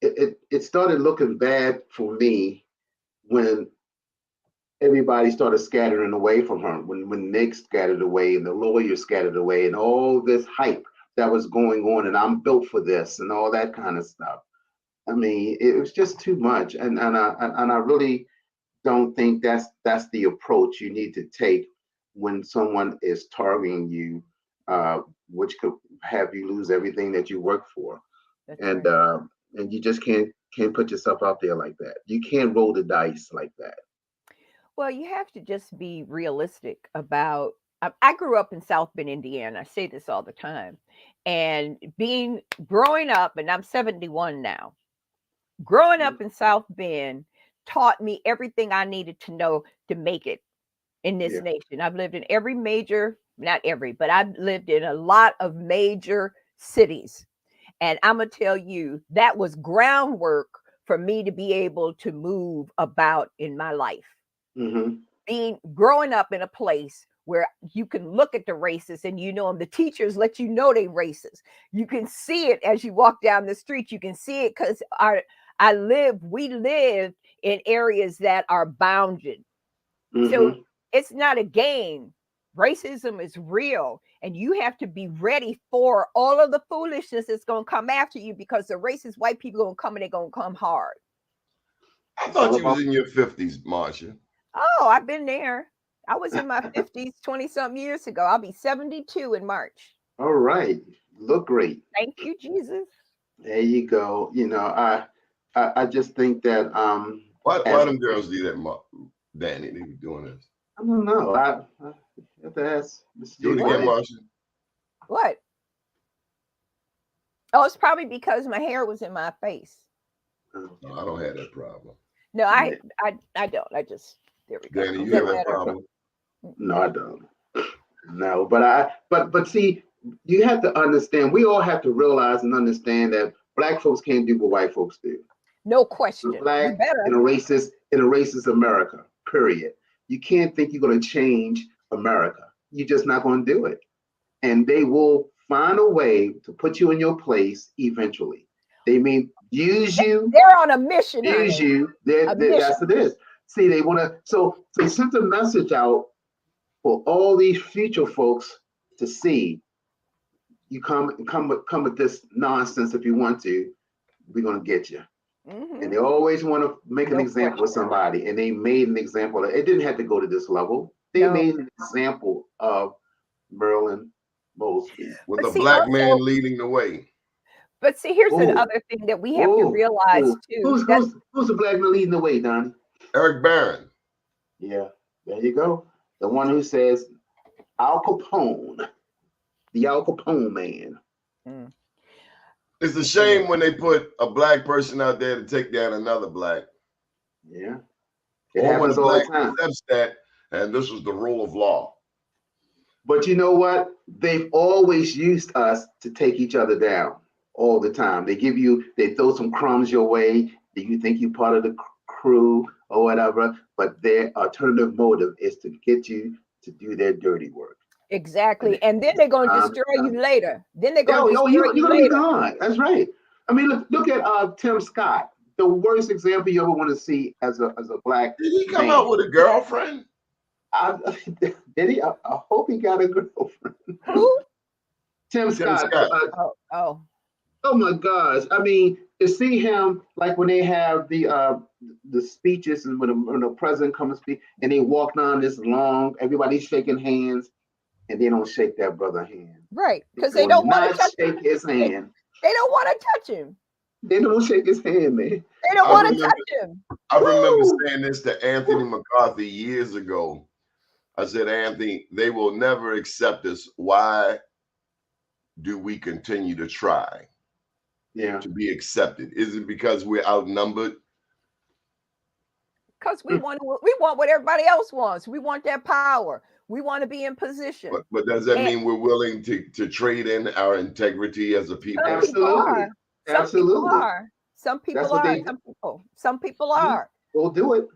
Speaker 6: it started looking bad for me when everybody started scattering away from her, when Nick scattered away and the lawyer scattered away and all this hype that was going on, and I'm built for this and all that kind of stuff. I mean, it was just too much, and I really don't think that's the approach you need to take when someone is targeting you, which could have you lose everything that you work for. That's right. And you just can't put yourself out there like that. You can't roll the dice like that.
Speaker 4: Well, you have to just be realistic about. I grew up in South Bend, Indiana. I say this all the time, and growing up, and I'm 71 now. Growing up in South Bend taught me everything I needed to know to make it in this nation. I've lived in every major, not every, but I've lived in a lot of major cities. And I'm going to tell you, that was groundwork for me to be able to move about in my life. Mm-hmm. Growing up in a place where you can look at the racists and you know them. The teachers let you know they racist. You can see it as you walk down the street. You can see it because we live in areas that are bounded. Mm-hmm. So it's not a game. Racism is real, and you have to be ready for all of the foolishness that's going to come after you, because the racist white people are going to come, and they're going to come hard.
Speaker 3: I thought you was in your 50s, Marsha.
Speaker 4: Oh, I've been there. I was in my 50s 20-something years ago. I'll be 72 in March.
Speaker 6: All right. Look great.
Speaker 4: Thank you, Jesus.
Speaker 6: There you go. I just think that
Speaker 3: why them girls do that, Danny? They be doing this.
Speaker 6: I don't know. I have to ask.
Speaker 3: Do it again, Marsha.
Speaker 4: What? Oh, it's probably because my hair was in my face.
Speaker 3: No, I don't have that problem.
Speaker 4: No, I don't. I just, there we go.
Speaker 3: Danny, you have that problem?
Speaker 6: No, I don't. No, but see, you have to understand, we all have to realize and understand that black folks can't do what white folks do.
Speaker 4: No question.
Speaker 6: Black
Speaker 4: You better.
Speaker 6: in a racist America, period. You can't think you're going to change America. You're just not going to do it. And they will find a way to put you in your place eventually. They may use you.
Speaker 4: They're on a mission.
Speaker 6: Use you. That's it is. See, they want to. So they sent a message out for all these future folks to see. You come with this nonsense if you want to. We're gonna get you.
Speaker 4: Mm-hmm.
Speaker 6: And they always want to make an example of somebody, and they made an example. It didn't have to go to this level. They made an example of Marilyn Mosby
Speaker 3: with a black man leading the way.
Speaker 4: But see, here's another thing that we have to realize too.
Speaker 6: Who's the black man leading the way, Donnie?
Speaker 3: Eric Barron.
Speaker 6: Yeah, there you go. The one who says Al Capone, the Al Capone man.
Speaker 4: Mm.
Speaker 3: It's a shame when they put a black person out there to take down another black.
Speaker 6: Yeah. It happens all the time.
Speaker 3: Accepts that, and this was the rule of law.
Speaker 6: But you know what? They've always used us to take each other down all the time. They throw some crumbs your way. You think you're part of the crew or whatever, but their alternative motive is to get you to do their dirty work.
Speaker 4: Exactly. And then they're going to destroy you later. Then they're going to destroy you
Speaker 6: later.
Speaker 4: Be
Speaker 6: gone. That's right. I mean, look at Tim Scott, the worst example you ever want to see as a black.
Speaker 3: Did he come out with a girlfriend?
Speaker 6: Did he? I hope he got a girlfriend.
Speaker 4: Who?
Speaker 6: Tim Scott.
Speaker 4: Oh
Speaker 6: my gosh! I mean, to see him like when they have the speeches and when the president comes to speak and they walk down this long, everybody's shaking hands, and they don't shake that brother's hand.
Speaker 4: Right, because they don't want to touch
Speaker 6: shake his hand.
Speaker 4: They don't want to touch him.
Speaker 6: They don't shake his hand, man.
Speaker 4: They don't want to touch him.
Speaker 3: I remember saying this to Anthony McCarthy years ago. I said, Anthony, they will never accept us. Why do we continue to try to be accepted? Is it because we're outnumbered?
Speaker 4: Because we want what everybody else wants. We want that power. We want to be in position.
Speaker 3: But does that mean we're willing to trade in our integrity as a people?
Speaker 6: Absolutely.
Speaker 4: Some people are. Some people are.
Speaker 6: We'll do it.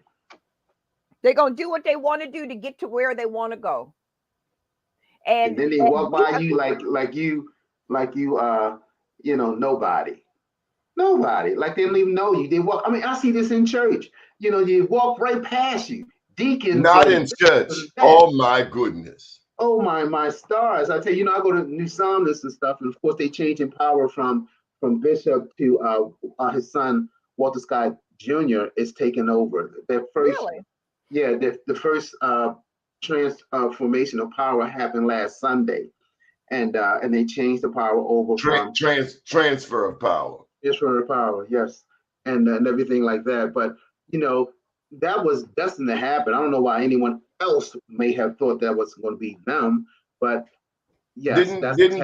Speaker 4: They're gonna do what they want to do to get to where they want to go.
Speaker 6: And then they walk by you like you nobody. Nobody. Like they don't even know you. They walk. I mean, I see this in church. They walk right past you. Deacons.
Speaker 3: Not in church. Oh my goodness.
Speaker 6: Oh my stars. I tell you, I go to New Psalmists and stuff, and of course they change in power from Bishop to his son Walter Scott Jr. is taking over. Their first, the first transformation of power happened last Sunday, and they changed the power over from
Speaker 3: transfer of power.
Speaker 6: Transfer of power, yes, and everything like that. But that was destined to happen. I don't know why anyone else may have thought that was going to be them, but yes,
Speaker 3: didn't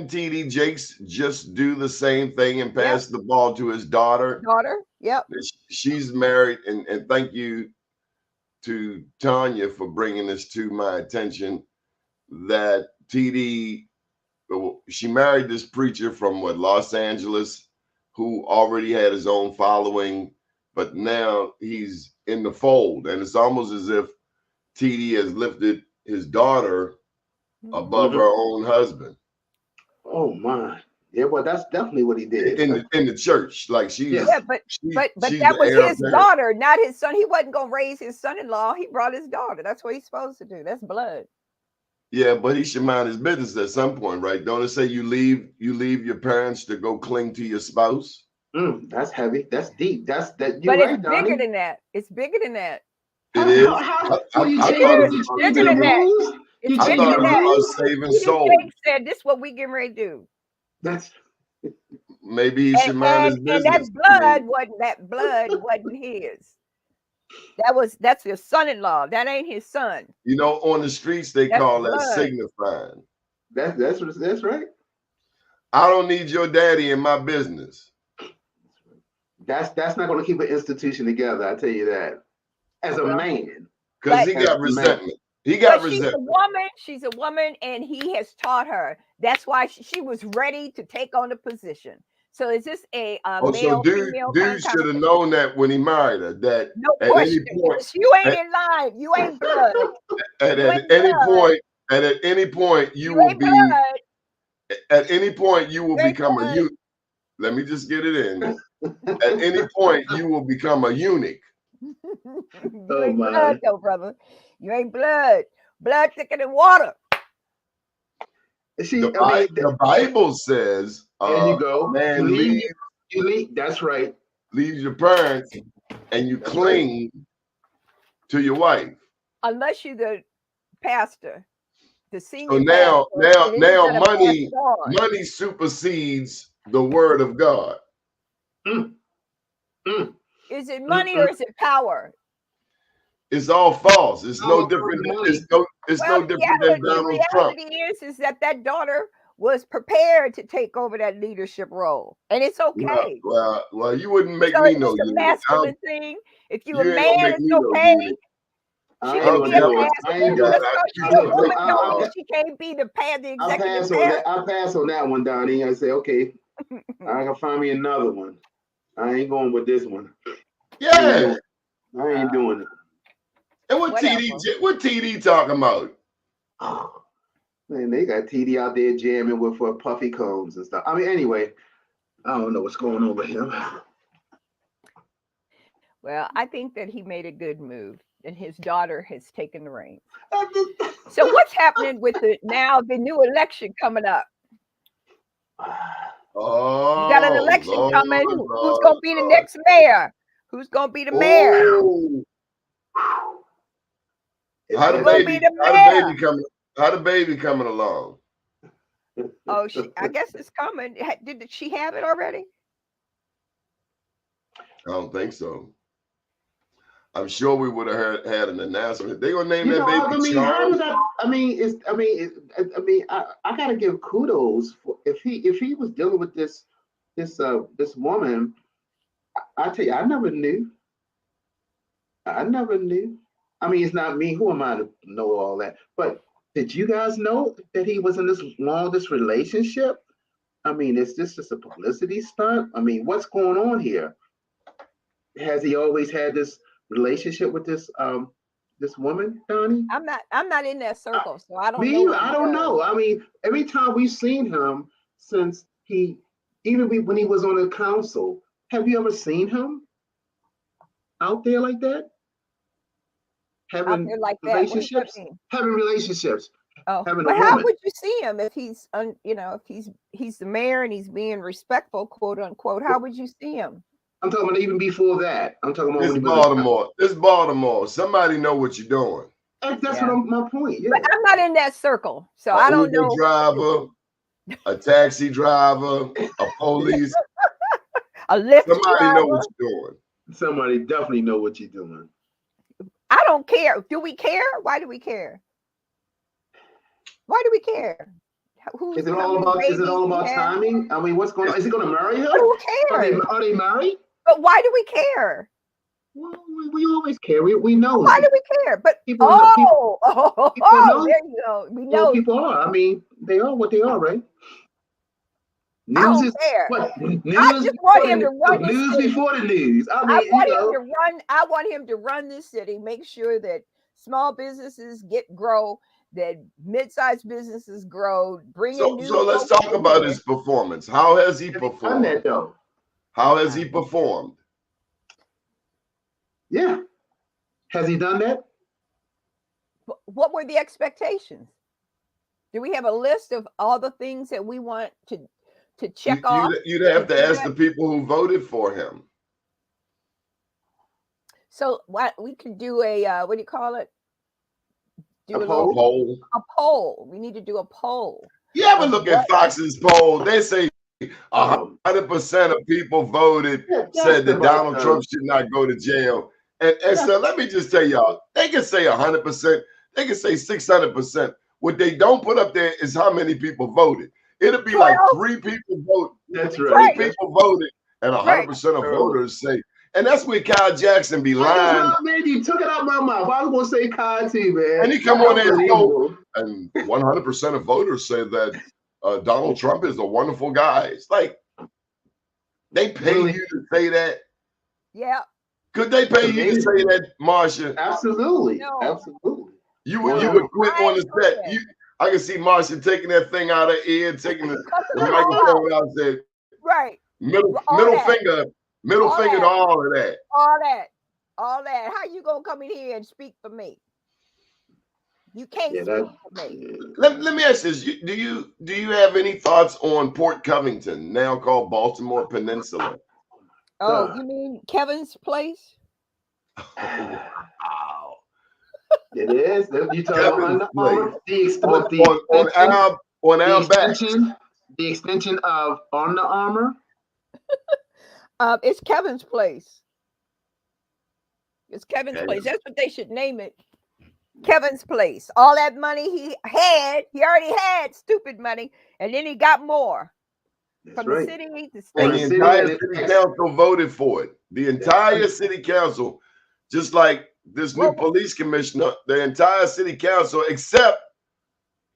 Speaker 3: TD Jakes just do the same thing and pass the ball to his daughter?
Speaker 4: Yep.
Speaker 3: She's married, and thank you to Tanya for bringing this to my attention. That TD, she married this preacher from Los Angeles, who already had his own following. But now he's in the fold, and it's almost as if TD has lifted his daughter above her own husband.
Speaker 6: Oh my! Yeah, well, that's definitely what he did
Speaker 3: in the church. Like
Speaker 4: but that was his daughter, not his son. He wasn't gonna raise his son-in-law. He brought his daughter. That's what he's supposed to do. That's blood.
Speaker 3: Yeah, but he should mind his business at some point, right? Don't it say you leave your parents to go cling to your spouse?
Speaker 6: That's heavy. That's deep. But
Speaker 4: it's bigger than that. It's bigger than that.
Speaker 3: It is.
Speaker 4: It's bigger than that. It's bigger than that.
Speaker 3: Saving souls.
Speaker 4: Said this is what we getting ready to do.
Speaker 6: That's
Speaker 3: maybe he should mind his business.
Speaker 4: And that blood wasn't his. That's his son-in-law. That ain't his son.
Speaker 3: On the streets they call that signifying.
Speaker 6: That's right.
Speaker 3: I don't need your daddy in my business.
Speaker 6: That's not going to keep an institution together. I tell you that. As a man,
Speaker 3: because he got resentment. He got
Speaker 4: But she's a
Speaker 3: resentment.
Speaker 4: woman. She's a woman, and he has taught her. That's why she was ready to take on the position. So is this a
Speaker 3: Oh, so
Speaker 4: male female kind
Speaker 3: dude
Speaker 4: of
Speaker 3: should have
Speaker 4: conversation?
Speaker 3: known that when he married her, that
Speaker 4: No
Speaker 3: at any
Speaker 4: question.
Speaker 3: point,
Speaker 4: Because you ain't
Speaker 3: at,
Speaker 4: in line. You ain't blood.
Speaker 3: at,
Speaker 4: You
Speaker 3: at
Speaker 4: ain't
Speaker 3: any
Speaker 4: blood.
Speaker 3: point, and at any point, you
Speaker 4: You
Speaker 3: will
Speaker 4: ain't
Speaker 3: be,
Speaker 4: blood.
Speaker 3: at any point, you will
Speaker 4: You ain't
Speaker 3: become a
Speaker 4: blood.
Speaker 3: eunuch. Let me just get it in. At any point, you will become a eunuch.
Speaker 4: You
Speaker 6: Oh
Speaker 4: ain't
Speaker 6: my.
Speaker 4: blood, though, brother. You ain't blood. Blood thicker than water.
Speaker 6: See,
Speaker 3: The,
Speaker 6: I mean,
Speaker 3: the Bible says,
Speaker 6: there you go.
Speaker 3: man, leave
Speaker 6: You leave. That's right.
Speaker 3: your parents and you cling to your wife.
Speaker 4: Unless you're the pastor, the senior
Speaker 3: So now
Speaker 4: pastor, and then you gotta pass
Speaker 3: money
Speaker 4: it on.
Speaker 3: money supersedes the word of God.
Speaker 6: Mm, mm,
Speaker 4: Is it money or is it power?
Speaker 3: It's all false. It's
Speaker 6: all
Speaker 3: no different.
Speaker 6: money.
Speaker 3: It's
Speaker 4: Well,
Speaker 3: no different than
Speaker 4: the
Speaker 3: Donald Trump.
Speaker 4: reality is that daughter was prepared to take over that leadership role, and it's okay.
Speaker 3: Well, you wouldn't make
Speaker 4: So
Speaker 3: me
Speaker 4: it's
Speaker 3: no
Speaker 4: just a
Speaker 3: eunuch.
Speaker 4: masculine thing. If you're a
Speaker 3: You ain't gonna
Speaker 4: man,
Speaker 3: make
Speaker 4: it's
Speaker 3: me no
Speaker 4: okay.
Speaker 3: eunuch.
Speaker 6: I
Speaker 4: She
Speaker 6: ain't
Speaker 4: can
Speaker 6: gonna
Speaker 4: be a
Speaker 6: do it.
Speaker 4: pastor.
Speaker 6: I ain't doing
Speaker 4: Just
Speaker 6: it.
Speaker 4: because she's
Speaker 6: Look,
Speaker 4: a woman don't
Speaker 6: I'll
Speaker 4: mean she can't be the executive
Speaker 6: pass on
Speaker 4: pastor.
Speaker 6: that. I'll pass on that one, Donnie. I say, okay, I can find me another one. I ain't going with this one.
Speaker 3: Yeah.
Speaker 6: I ain't doing it.
Speaker 3: And what TD talking about?
Speaker 6: Man, they got TD out there jamming with puffy combs and stuff. I mean, anyway, I don't know what's going on with him.
Speaker 4: Well, I think that he made a good move, and his daughter has taken the reins. So what's happening with the new election coming up?
Speaker 3: Oh,
Speaker 4: You got an election
Speaker 3: Lord,
Speaker 4: coming. Who's
Speaker 3: Lord,
Speaker 4: going to be the
Speaker 3: Lord.
Speaker 4: next mayor? Who's going to be the mayor?
Speaker 6: Oh.
Speaker 3: How the baby coming along?
Speaker 4: Oh, I guess it's coming. Did she have it already?
Speaker 3: I don't think so. I'm sure we would have had an announcement. They gonna name that baby Charles.
Speaker 6: I gotta give kudos for if he was dealing with this woman. I tell you, I never knew. I mean, it's not me. Who am I to know all that? But did you guys know that he was in this longest relationship? I mean, is this just a publicity stunt? I mean, what's going on here? Has he always had this relationship with this woman, Donnie?
Speaker 4: I'm not in that circle, so I don't
Speaker 6: Me,
Speaker 4: know.
Speaker 6: I don't know. I mean, every time we've seen him since when he was on the council, have you ever seen him out there like that? Having relationships? Having relationships.
Speaker 4: Oh,
Speaker 6: having
Speaker 4: but
Speaker 6: a
Speaker 4: how
Speaker 6: woman.
Speaker 4: would you see him if he's if he's the mayor and he's being respectful, quote unquote? How would you see him?
Speaker 6: I'm talking about even before that. I'm talking about
Speaker 3: This
Speaker 6: when he
Speaker 3: Baltimore. This Baltimore. Somebody know what you're doing.
Speaker 6: That's my point. Yeah.
Speaker 4: But I'm not in that circle, so I don't know.
Speaker 3: Uber driver, a taxi driver, a police.
Speaker 4: A Lyft
Speaker 3: Somebody
Speaker 4: driver.
Speaker 3: know what you're doing.
Speaker 6: Somebody definitely know what you're doing.
Speaker 4: I don't care. Do we care? Why do we care? Why do we care?
Speaker 6: Is it all about timing? I mean, what's going on? Is he going to marry her?
Speaker 4: Who cares?
Speaker 6: Are they married?
Speaker 4: But why do we care?
Speaker 6: Well, we always care. We know.
Speaker 4: Why do we care? But
Speaker 6: people
Speaker 4: know.
Speaker 6: There
Speaker 4: you go. We
Speaker 6: well,
Speaker 4: know.
Speaker 6: people are. I mean, they are what they are, right?
Speaker 4: I don't care.
Speaker 6: What? News
Speaker 4: I just want him to run this
Speaker 6: news
Speaker 4: city.
Speaker 6: before the news. I mean,
Speaker 4: I want him to run this city. Make sure that small businesses grow. That mid-sized businesses grow.
Speaker 3: So let's talk about his performance. How has he performed?
Speaker 6: Done that, though.
Speaker 3: How has he performed?
Speaker 6: Yeah. Has he done that?
Speaker 4: What were the expectations? Do we have a list of all the things that we want to check off?
Speaker 3: You'd have to ask the people who voted for him.
Speaker 4: So what we could do what do you call it?
Speaker 3: A poll.
Speaker 4: A poll. We need to do a poll.
Speaker 3: You ever look at Fox's poll? They say 100% of people voted said that Donald Trump should not go to jail. And so let me just tell y'all, they can say 100%, they can say 600%. What they don't put up there is how many people voted. It'll be like 3 people vote.
Speaker 6: That's right.
Speaker 3: 3 people voted, and 100% of voters say. And that's where Kyle Jackson be lying.
Speaker 6: Man, you took it out my mouth. I was gonna say Kyle too, man.
Speaker 3: And he come on there and go, and 100% of voters say that Donald Trump is a wonderful guy. It's like they pay you to say that.
Speaker 4: Yeah.
Speaker 3: Could they pay you to say that, Marsha?
Speaker 6: Absolutely.
Speaker 4: No.
Speaker 6: Absolutely.
Speaker 3: You would quit on the set. I can see Marsha taking that thing out of her ear, taking the microphone out and said,
Speaker 4: right.
Speaker 3: Middle finger to all of that.
Speaker 4: All that. How you gonna come in here and speak for me? You can't speak for me.
Speaker 3: Let me ask this: do you have any thoughts on Port Covington, now called Baltimore Peninsula?
Speaker 4: Oh, you mean Kevin's place?
Speaker 3: Wow.
Speaker 6: It is. You talking about the extension of Under Armour?
Speaker 4: It's Kevin's place. It's Kevin's place. That's what they should name it. Kevin's place. All that money he already had stupid money, and then he got more. From the city, the state.
Speaker 3: And the entire city council voted for it. The entire city council, just like this new police commissioner, the entire city council, except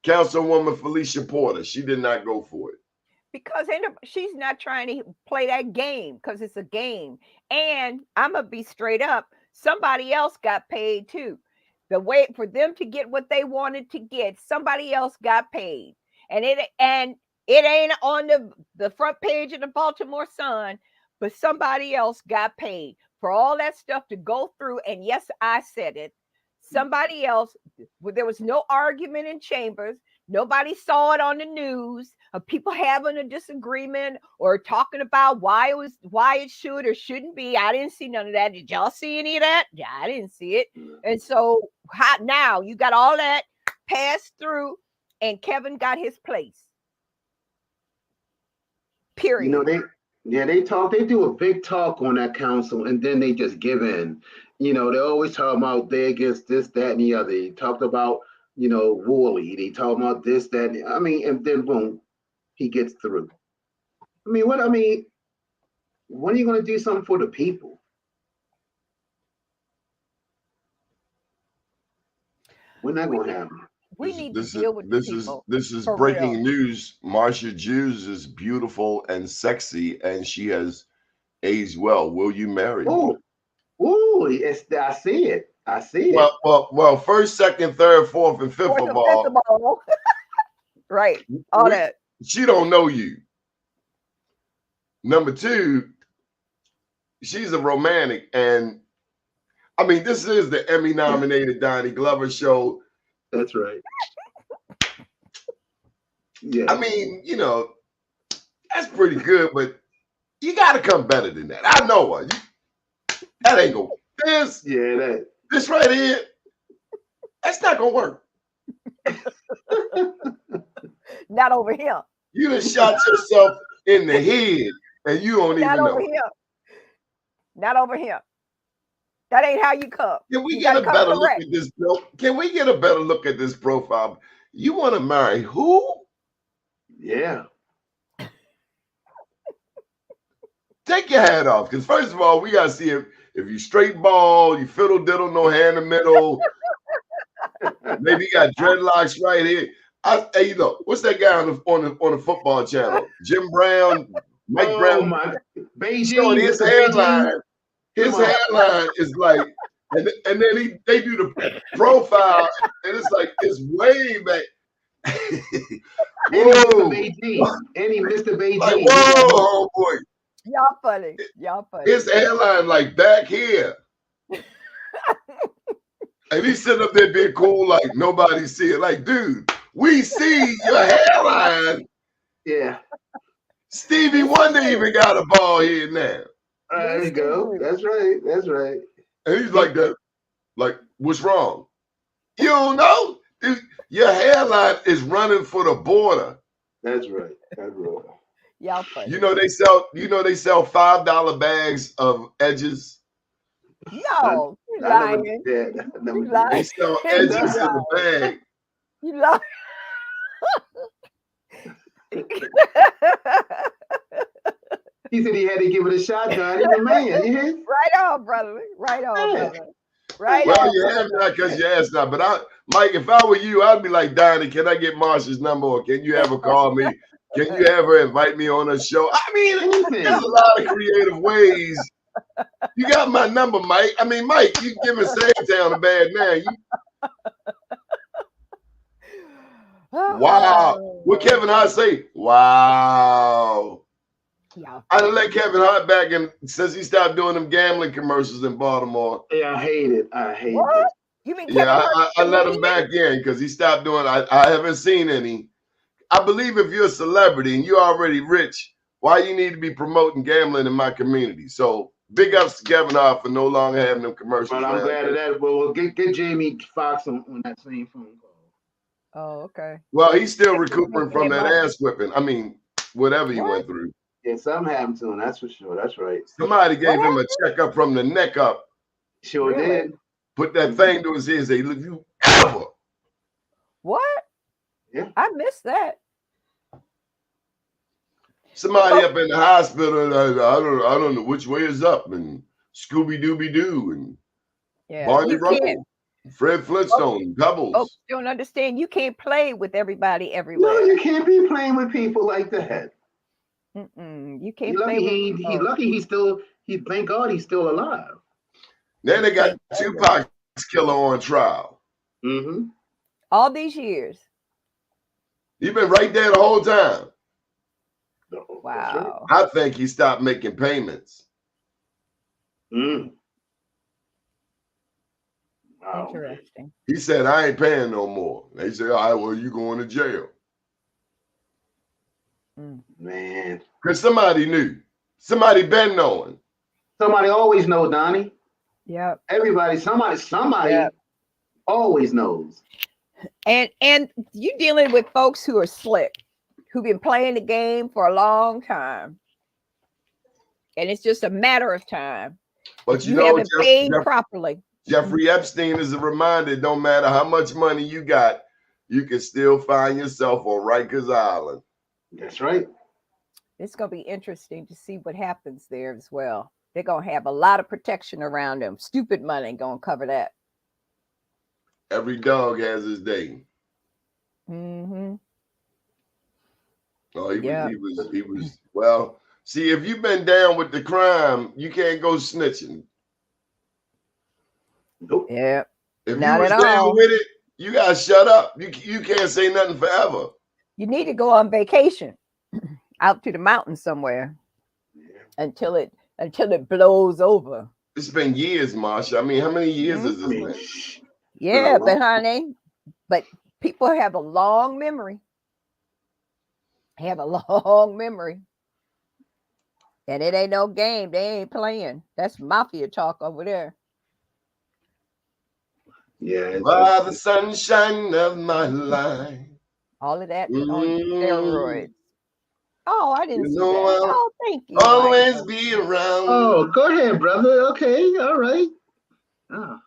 Speaker 3: Councilwoman Felicia Porter, she did not go for it.
Speaker 4: Because she's not trying to play that game, because it's a game. And I'm going to be straight up. Somebody else got paid too. The way for them to get what they wanted to get, somebody else got paid. And it ain't on the front page of the Baltimore Sun, but somebody else got paid for all that stuff to go through. And yes, I said it. Somebody else, there was no argument in chambers. Nobody saw it on the news of people having a disagreement or talking about why it should or shouldn't be. I didn't see none of that. Did y'all see any of that? Yeah, I didn't see it. And so now you got all that passed through, and Kevin got his place. Period.
Speaker 6: They do a big talk on that council, and then they just give in. They always talk about they against this, that, and the other. They talked about, Woolley. They talk about this, that, and then boom, he gets through. When are you going to do something for the people? We're not going to happen.
Speaker 4: We need to deal with people.
Speaker 3: This is breaking news. Marsha Jews is beautiful and sexy, and she has aged well. Will you marry her?
Speaker 6: I see it.
Speaker 3: Well, first, second, third, fourth, and fifth of all.
Speaker 4: Right. All that.
Speaker 3: She don't know you. Number two, she's a romantic, and this is the Emmy-nominated Donnie Glover show.
Speaker 6: That's right. Yeah.
Speaker 3: That's pretty good, but you got to come better than that. I know her. That ain't gonna. This right here, that's not gonna work.
Speaker 4: Not over here.
Speaker 3: You done shot yourself in the head, and you don't even know.
Speaker 4: Not over here. Not over here. That ain't how you come.
Speaker 3: Can we get a better look at this? Can we get a better look at this profile? You want to marry who?
Speaker 6: Yeah.
Speaker 3: Take your hat off, because first of all, we gotta see if you straight ball, you fiddle diddle, no hair in the middle. Maybe you got dreadlocks right here. Hey, look, what's that guy on the football channel? Jim Brown, Mike Brown.
Speaker 6: Beijing.
Speaker 3: His hairline. His hairline is like, and then they do the profile, and it's like it's way back.
Speaker 6: Whoa. Mr. Beijing.
Speaker 3: Like, whoa, boy.
Speaker 4: Y'all funny.
Speaker 3: His hairline like back here. And he's sitting up there being cool, like nobody see it. Like, dude, we see your hairline.
Speaker 6: Yeah.
Speaker 3: Stevie Wonder even got a bald head now.
Speaker 6: There you go. That's right.
Speaker 3: And he's like that. Like, what's wrong? You don't know? Your hairline is running for the border.
Speaker 6: That's right.
Speaker 4: Y'all funny.
Speaker 3: They sell $5 bags of edges.
Speaker 4: No, you lying.
Speaker 3: They sell edges in the bag.
Speaker 4: You lying.
Speaker 6: He said he had to give it a shot, Don. He's a man. You hear?
Speaker 4: Right on, brother. Right on,
Speaker 6: Yeah.
Speaker 4: brother. Right
Speaker 3: Well,
Speaker 4: on.
Speaker 3: you have not because you asked not. But Mike, if I were you, I'd be like, Donnie, can I get Marsha's number, or can you have her call me? Can you have her invite me on a show? I mean, there's a lot of creative ways. You got my number, Mike. I mean, Mike, you giving Sandtown a bad name. Wow. What Kevin Hart say? Wow.
Speaker 4: Yeah.
Speaker 3: I done let Kevin Hart back in since he stopped doing them gambling commercials in Baltimore.
Speaker 6: Yeah, I hate it. I hate
Speaker 4: What?
Speaker 6: it.
Speaker 4: You mean
Speaker 3: Yeah,
Speaker 4: Kevin Hart
Speaker 3: I let him back in because he stopped doing. I haven't seen any. I believe if you're a celebrity and you're already rich, why you need to be promoting gambling in my community? So big ups to Kevin Hart for no longer having them commercials.
Speaker 6: But I'm glad of that. Well, get Jamie Foxx on that same phone call.
Speaker 4: Oh, okay.
Speaker 3: Well, he's still recuperating from that ass whipping. I mean, whatever he went through.
Speaker 6: Yeah, something happened to him. That's for sure. That's right.
Speaker 3: Somebody gave him a checkup from the neck up.
Speaker 6: Sure did.
Speaker 3: Put that thing to his ear and say, look, you ever.
Speaker 4: What?
Speaker 6: Yeah.
Speaker 4: I missed that.
Speaker 3: Somebody up in the hospital, I don't know which way is up, and Scooby Dooby Doo, and
Speaker 4: Yeah.
Speaker 3: Barney
Speaker 4: You
Speaker 3: Rubble,
Speaker 4: can't.
Speaker 3: Fred Flintstone, Doubles.
Speaker 4: Folks don't understand. You can't play with everybody everywhere.
Speaker 6: No, you can't be playing with people like that.
Speaker 4: You can't
Speaker 6: He's
Speaker 4: play
Speaker 6: lucky.
Speaker 4: with
Speaker 6: He's lucky. He's still. Thank God he's still alive.
Speaker 3: Then they got Tupac's killer on trial.
Speaker 6: Mm-hmm.
Speaker 4: all these years.
Speaker 3: He's been right there the whole time.
Speaker 4: Wow.
Speaker 3: I think he stopped making payments.
Speaker 6: Mm. Wow.
Speaker 4: Interesting.
Speaker 3: He said, I ain't paying no more. They said, all right, well, you going to jail.
Speaker 6: Man.
Speaker 3: Because somebody knew. Somebody been knowing.
Speaker 6: Somebody always knows, Donnie.
Speaker 4: Yep.
Speaker 6: Everybody, somebody
Speaker 4: Yep.
Speaker 6: always knows.
Speaker 4: And you dealing with folks who are slick, who've been playing the game for a long time. And it's just a matter of time.
Speaker 3: But
Speaker 4: You haven't paid properly.
Speaker 3: Jeffrey Epstein is a reminder, no matter how much money you got, you can still find yourself on Rikers Island.
Speaker 6: That's right.
Speaker 4: It's going to be interesting to see what happens there as well. They're going to have a lot of protection around them. Stupid money going to cover that.
Speaker 3: Every dog has his day.
Speaker 4: Mm-hmm.
Speaker 3: Oh, he was, well, see, if you've been down with the crime, you can't go snitching.
Speaker 6: Nope.
Speaker 4: Yeah.
Speaker 3: If
Speaker 4: Not
Speaker 3: you was
Speaker 4: at
Speaker 3: down
Speaker 4: all.
Speaker 3: with it, you got to shut up. You can't say nothing forever.
Speaker 4: You need to go on vacation out to the mountains somewhere until it blows over.
Speaker 3: It's been years, Marsha. I mean, how many years is this been?
Speaker 4: Yeah, but honey, people have a long memory. Have a long memory. And it ain't no game. They ain't playing. That's mafia talk over there.
Speaker 6: Yeah.
Speaker 3: By the sunshine of my life.
Speaker 4: All of that on steroids. Oh, I didn't see that.
Speaker 3: I'll
Speaker 4: Oh, thank you.
Speaker 3: always
Speaker 4: Michael.
Speaker 3: be around.
Speaker 6: Oh, go ahead, brother. Okay, all right. Ah.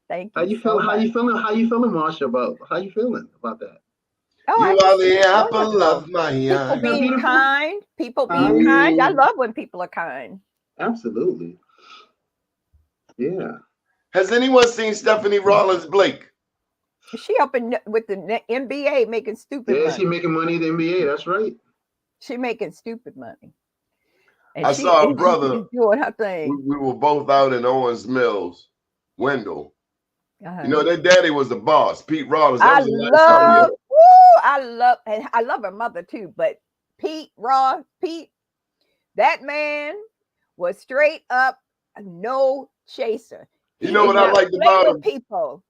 Speaker 4: Thank you.
Speaker 6: How you feeling? How you feeling? How you feeling, Marsha? How you feeling about that?
Speaker 4: Oh,
Speaker 3: You are the apple of my eye.
Speaker 4: people being kind. People being kind. I love when people are kind.
Speaker 6: Absolutely. Yeah.
Speaker 3: Has anyone seen Stephanie Rollins Blake?
Speaker 4: She up with the NBA making stupid money.
Speaker 6: She making money in the NBA. That's right.
Speaker 4: She making stupid money. And
Speaker 3: I saw a brother
Speaker 4: doing her thing.
Speaker 3: We were both out in Owens Mills, Wendell.
Speaker 4: Uh-huh.
Speaker 3: You know, their daddy was the boss, Pete Rollins.
Speaker 4: I love her mother too. But Pete, that man was straight up no chaser.
Speaker 3: You know what I liked about him?
Speaker 4: People.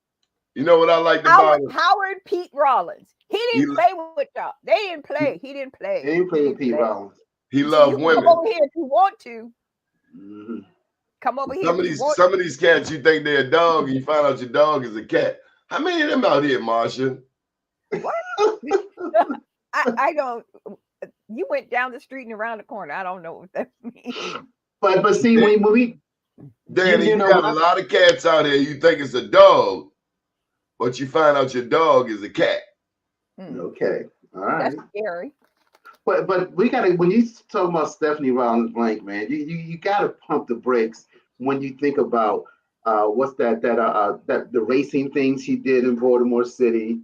Speaker 3: You know what I liked about him?
Speaker 4: Howard Pete Rollins. He didn't play with y'all. They didn't play. He didn't play.
Speaker 6: He didn't play with Pete Rollins.
Speaker 3: He loved women.
Speaker 4: Come over here if you want to.
Speaker 6: Mm-hmm.
Speaker 4: Come over here.
Speaker 3: Some of these cats, you think they're a dog, and you find out your dog is a cat. How many of them out here, Marsha?
Speaker 4: What? I don't. You went down the street and around the corner. I don't know what that means.
Speaker 6: But see, when we
Speaker 3: Danny, you got a lot of cats out here. You think it's a dog, but you find out your dog is a cat.
Speaker 6: Okay. All right.
Speaker 4: That's scary.
Speaker 6: But we gotta, when you talk about Stephanie Rollins Blank, man, you gotta pump the brakes when you think about what's that the racing things she did in Baltimore City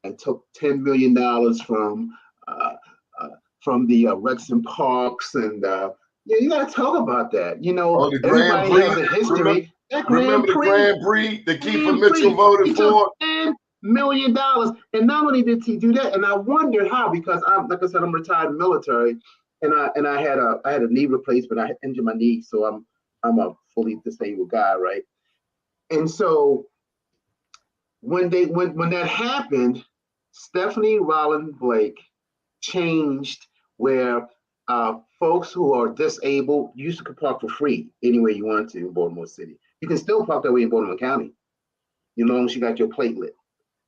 Speaker 6: and took $10 million uh, from the Rexham Parks and yeah, you gotta talk about that. You know,
Speaker 3: Oh, the Grand
Speaker 6: everybody
Speaker 3: Prix.
Speaker 6: has a history. That
Speaker 3: Remember
Speaker 6: Grand
Speaker 3: the
Speaker 6: Prix.
Speaker 3: Grand Prix that Keefer
Speaker 6: Grand
Speaker 3: Mitchell
Speaker 6: Prix.
Speaker 3: voted
Speaker 6: He
Speaker 3: for?
Speaker 6: took $10 million, and not only did he do that, and I wondered how, because I'm, like I said, I'm retired military, and I had a knee replacement. I injured my knee, so I'm a fully disabled guy, right? And so when that happened, Stephanie Rollins Blake changed where folks who are disabled used to park for free anywhere you want to in Baltimore City. You can still park that way in Baltimore County, as long as you got your platelet.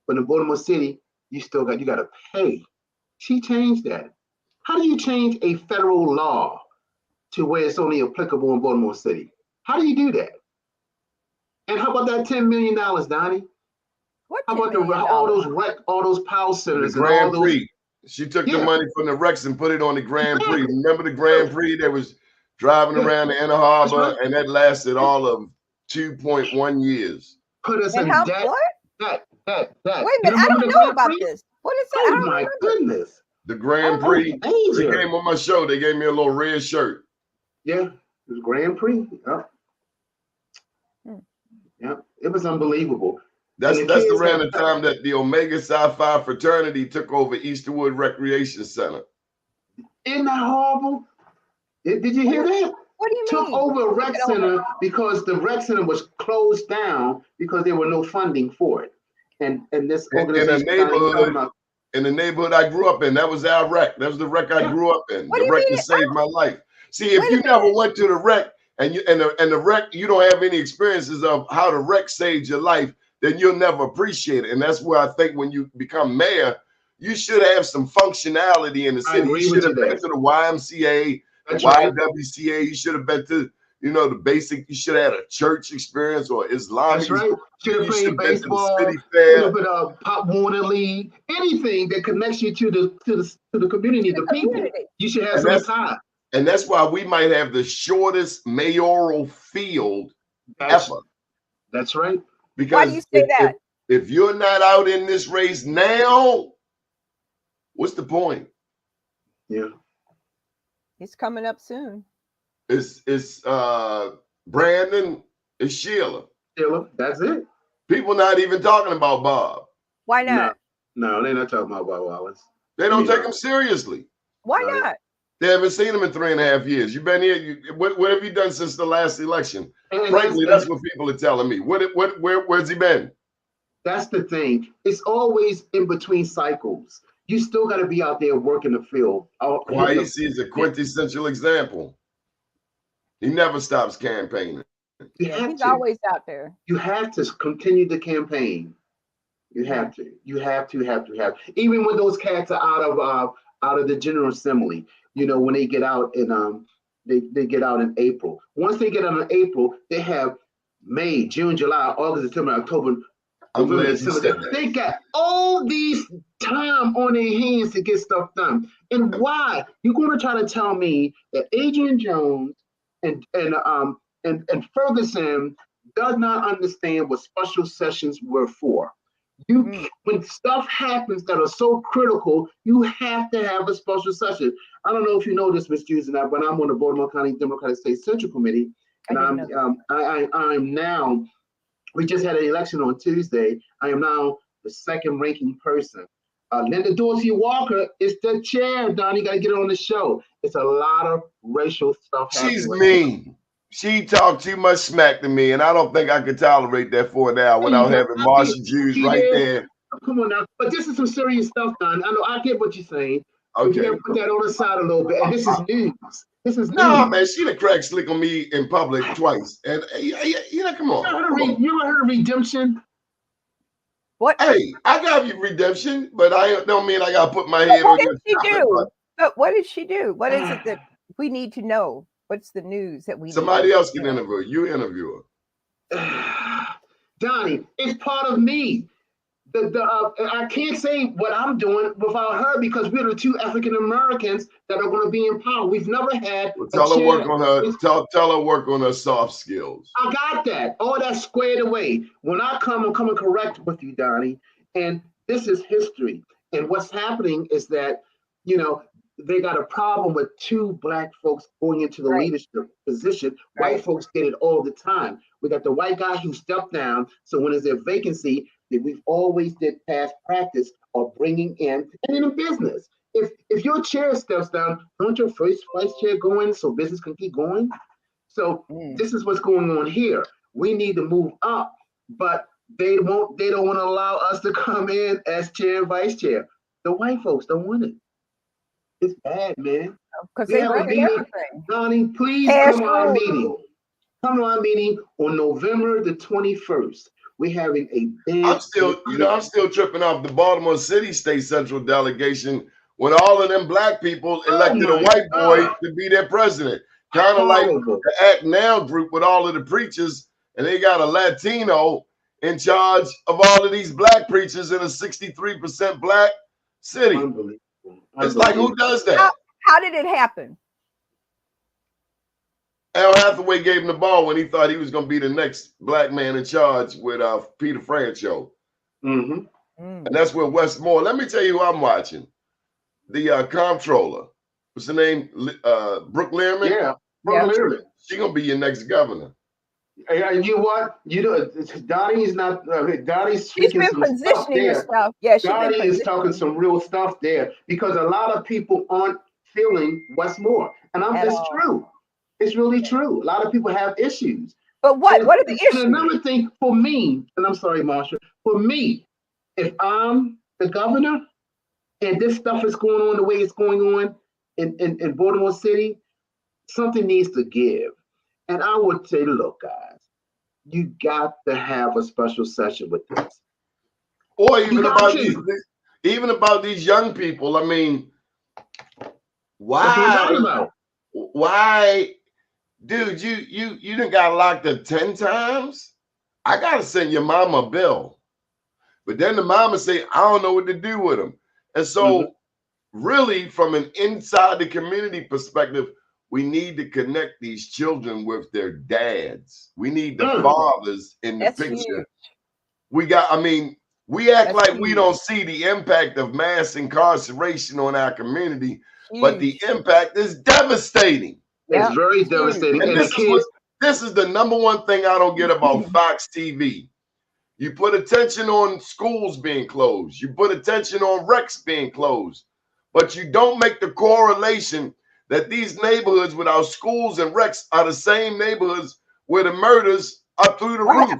Speaker 6: But in Baltimore City, you got to pay. She changed that. How do you change a federal law to where it's only applicable in Baltimore City? How do you do that? And how about that $10 million, Donnie?
Speaker 4: What
Speaker 6: How
Speaker 4: $10
Speaker 6: about
Speaker 4: million?
Speaker 6: all those power
Speaker 3: The
Speaker 6: centers and all
Speaker 3: Grand
Speaker 6: those?
Speaker 3: Prix. She took the
Speaker 6: Yeah,
Speaker 3: money from the Rex and put it on the Grand Prix.
Speaker 6: exactly.
Speaker 3: Remember the Grand Prix that was driving
Speaker 6: Yeah,
Speaker 3: around the Inner
Speaker 6: that's
Speaker 3: Harbor,
Speaker 6: right.
Speaker 3: and that lasted all of 2.1 years.
Speaker 6: Put us
Speaker 4: And
Speaker 6: in
Speaker 4: how
Speaker 6: debt.
Speaker 4: what?
Speaker 6: That.
Speaker 4: Wait a
Speaker 6: You
Speaker 4: minute, I
Speaker 6: remember
Speaker 4: don't
Speaker 6: the
Speaker 4: know
Speaker 6: Grand
Speaker 4: about
Speaker 6: Prix?
Speaker 4: this. What is that? I
Speaker 6: Oh
Speaker 4: don't
Speaker 6: my
Speaker 4: remember.
Speaker 6: goodness.
Speaker 3: The Grand
Speaker 4: Oh,
Speaker 3: Prix. They
Speaker 6: Major.
Speaker 3: came on my show. They gave me a little red shirt.
Speaker 6: Yeah, it was Grand Prix. Yep.
Speaker 4: Hmm.
Speaker 6: Yep. It was unbelievable. And
Speaker 3: That's
Speaker 6: the kids
Speaker 3: around
Speaker 6: had
Speaker 3: the time that the Omega Psi Phi fraternity took over Easterwood Recreation Center.
Speaker 6: Isn't that horrible? Did you hear that?
Speaker 4: What do you
Speaker 6: Took
Speaker 4: mean?
Speaker 6: over a
Speaker 4: Took
Speaker 6: rec
Speaker 4: it over.
Speaker 6: center because the rec center was closed down because there were no funding for it. And this
Speaker 3: In a
Speaker 6: organization
Speaker 3: neighborhood, in the neighborhood I grew up in, that was our rec. That was the rec I
Speaker 6: yeah,
Speaker 3: grew up in.
Speaker 4: What
Speaker 3: The
Speaker 4: do you
Speaker 3: rec
Speaker 4: mean?
Speaker 3: that saved my life. See, if
Speaker 4: Wait
Speaker 3: you
Speaker 4: a
Speaker 3: never
Speaker 4: minute.
Speaker 3: went to the rec and the rec, you don't have any experiences of how the rec saved your life, then you'll never appreciate it. And that's where I think when you become mayor, you should have some functionality in the
Speaker 6: I
Speaker 3: city. You
Speaker 6: agree
Speaker 3: should
Speaker 6: with you
Speaker 3: have been
Speaker 6: there.
Speaker 3: to the YMCA, the
Speaker 6: That's right.
Speaker 3: YWCA. You should have been to, the basic. You should have had a church experience or Islamic.
Speaker 6: That's right. Should have
Speaker 3: You should
Speaker 6: played
Speaker 3: have been to the
Speaker 6: baseball,
Speaker 3: city
Speaker 6: should
Speaker 3: fair.
Speaker 6: have been a Pop Warner League, anything that connects you to the community,
Speaker 4: The
Speaker 6: the people.
Speaker 4: community.
Speaker 6: You should have
Speaker 3: And
Speaker 6: some
Speaker 3: that's
Speaker 6: time.
Speaker 3: And that's why we might have the shortest mayoral field
Speaker 6: That's
Speaker 3: ever.
Speaker 6: that's right.
Speaker 4: Why do you
Speaker 3: Because
Speaker 4: say that?
Speaker 3: if you're not out in this race now, what's the point?
Speaker 6: Yeah.
Speaker 4: It's coming up soon.
Speaker 3: It's Brandon, it's Sheila.
Speaker 6: Sheila, that's it.
Speaker 3: People not even talking about Bob.
Speaker 4: Why not?
Speaker 6: No, they're not talking about Bob Wallace.
Speaker 3: They don't take him seriously.
Speaker 4: Why
Speaker 6: Right.
Speaker 4: not?
Speaker 3: They haven't seen him in 3.5 years. You've been here. What have you done since the last election?
Speaker 6: And
Speaker 3: Frankly, that's what people are telling me. Where's he been?
Speaker 6: that's the thing. It's always in between cycles. You still got to be out there working the field.
Speaker 3: Twice, he's a quintessential example. He never stops campaigning.
Speaker 6: You have
Speaker 4: He's
Speaker 6: to.
Speaker 4: always out there.
Speaker 6: You have to continue the campaign. You have to. You have to. Even when those cats are out of the General Assembly, when they get out in they get out in April. Once they get out in April, they have May, June, July, August, September, October,
Speaker 3: I'm
Speaker 6: November,
Speaker 3: glad you
Speaker 6: December.
Speaker 3: said that.
Speaker 6: They got all these time on their hands to get stuff done. And why? You're going to try to tell me that Adrian Jones and Ferguson does not understand what special sessions were for. When stuff happens that are so critical, you have to have a special session. I don't know if you know this, Ms. Hughes, but I'm on the Baltimore County Democratic State Central Committee, and I'm now. We just had an election on Tuesday. I am now the second ranking person. Linda Dorsey Walker is the chair. Don, you got to get her on the show. It's a lot of racial stuff happening.
Speaker 3: She's mean. She talked too much smack to me, and I don't think I could tolerate that for an hour without having Marcia Jews right there.
Speaker 6: Come on now. But this is some serious stuff, Don. I know I get what you're saying.
Speaker 3: Okay.
Speaker 6: You got to put that on the side a little bit. And this is news. This is
Speaker 3: No,
Speaker 6: news.
Speaker 3: man, she done cracked slick on me in public twice. And, come on.
Speaker 6: You ever heard of redemption?
Speaker 4: What?
Speaker 3: Hey, I got you redemption, but I don't mean I got to put my head on your
Speaker 4: do? But what did she do? What is it that we need to know? What's the news that we
Speaker 3: Somebody
Speaker 4: need
Speaker 3: else can interview. You interview her.
Speaker 6: Donnie, it's part of me. I can't say what I'm doing without her because we're the two African Americans that are going to be in power. We've never had
Speaker 3: Well,
Speaker 6: a
Speaker 3: tell her
Speaker 6: chair.
Speaker 3: work on her. Tell her work on her soft skills.
Speaker 6: I got that. All that squared away. When I come, I'm coming correct with you, Donnie. And this is history. And what's happening is that, you know, they got a problem with two black folks going into the leadership position. White folks get it all the time. We got the white guy who stepped down. So when there's a vacancy, that we've always did past practice of bringing in, and in business. If your chair steps down, don't your first vice chair go in so business can keep going? So this is what's going on here. We need to move up, but they don't want to allow us to come in as chair and vice chair. The white folks don't want it. It's bad, man.
Speaker 4: Because
Speaker 6: We
Speaker 4: they
Speaker 6: have a
Speaker 4: run
Speaker 6: meeting.
Speaker 4: everything.
Speaker 6: Donnie, please
Speaker 4: Cash
Speaker 6: come to our
Speaker 4: rules.
Speaker 6: meeting. Come to our meeting on November the 21st. We're having a big.
Speaker 3: I'm still tripping off the Baltimore City State Central delegation when all of them black people elected a white boy to be their president. Kind of like the Act Now group with all of the preachers, and they got a Latino in charge of all of these black preachers in a 63% black city.
Speaker 6: Unbelievable.
Speaker 3: It's like, who does that?
Speaker 4: How did it happen?
Speaker 3: Al Hathaway gave him the ball when he thought he was going to be the next black man in charge with Peter Franchot.
Speaker 6: Mm-hmm.
Speaker 3: And that's where Westmore. Let me tell you who I'm watching. The comptroller. What's the name? Brooke Learman?
Speaker 6: Yeah, Brooke Learman.
Speaker 3: She's going to be your next governor.
Speaker 6: And you what? You know, Dottie's not. Dottie's
Speaker 4: She's
Speaker 6: speaking
Speaker 4: been
Speaker 6: some stuff
Speaker 4: positioning
Speaker 6: there.
Speaker 4: herself. Yeah, she's
Speaker 6: Dottie
Speaker 4: been
Speaker 6: is talking some real stuff there because a lot of people aren't feeling Westmore, and it's true. It's really true. A lot of people have issues.
Speaker 4: But what are the issues?
Speaker 6: And another thing for me, and I'm sorry, Marsha, for me, if I'm the governor and this stuff is going on the way it's going on in Baltimore City, something needs to give. And I would say, look, guys, you got to have a special session with this.
Speaker 3: Or even about these young people. I mean, why? Dude, you done got locked up 10 times? I gotta send your mama a bill. But then the mama say, I don't know what to do with them. And so really from an inside the community perspective, we need to connect these children with their dads. We need the fathers in the picture. Huge. We act like we don't see the impact of mass incarceration on our community, but the impact is devastating.
Speaker 6: It's very devastating.
Speaker 3: And this is the number one thing I don't get about Fox TV. You put attention on schools being closed. You put attention on recs being closed. But you don't make the correlation that these neighborhoods with our schools and recs are the same neighborhoods where the murders are through the roof.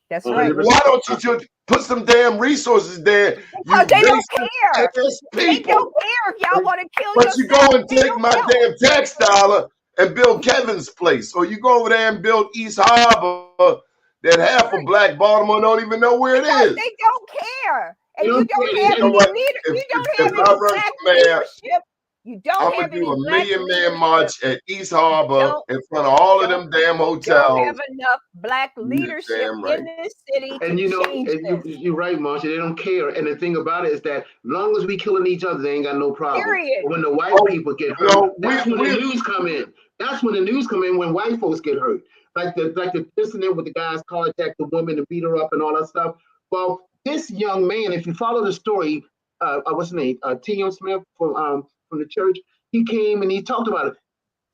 Speaker 4: That's right.
Speaker 3: Why don't you just put some damn resources there?
Speaker 4: Because they don't care. They don't care if y'all want to kill yourself.
Speaker 3: But you go and take my damn tax dollar and build Kevin's place. Or you go over there and build East Harbor that half of Black Baltimore don't even know where it is.
Speaker 4: They don't care. And you don't have any leadership. You don't have any black leadership. You don't
Speaker 3: I'm
Speaker 4: have
Speaker 3: gonna do
Speaker 4: any
Speaker 3: a million-man march at East Harbor in front of all of them damn hotels.
Speaker 4: Don't have enough black leadership in this city.
Speaker 6: And you're right, Marsha. They don't care. And the thing about it is that as long as we killing each other, they ain't got no problem.
Speaker 4: Period.
Speaker 6: When the white people get hurt, that's when the news come in. That's when the news come in when white folks get hurt. Like the incident with the guys carjacked the woman and beat her up and all that stuff. Well, this young man, if you follow the story, what's his name? T.M. Smith from the church, he came and he talked about it.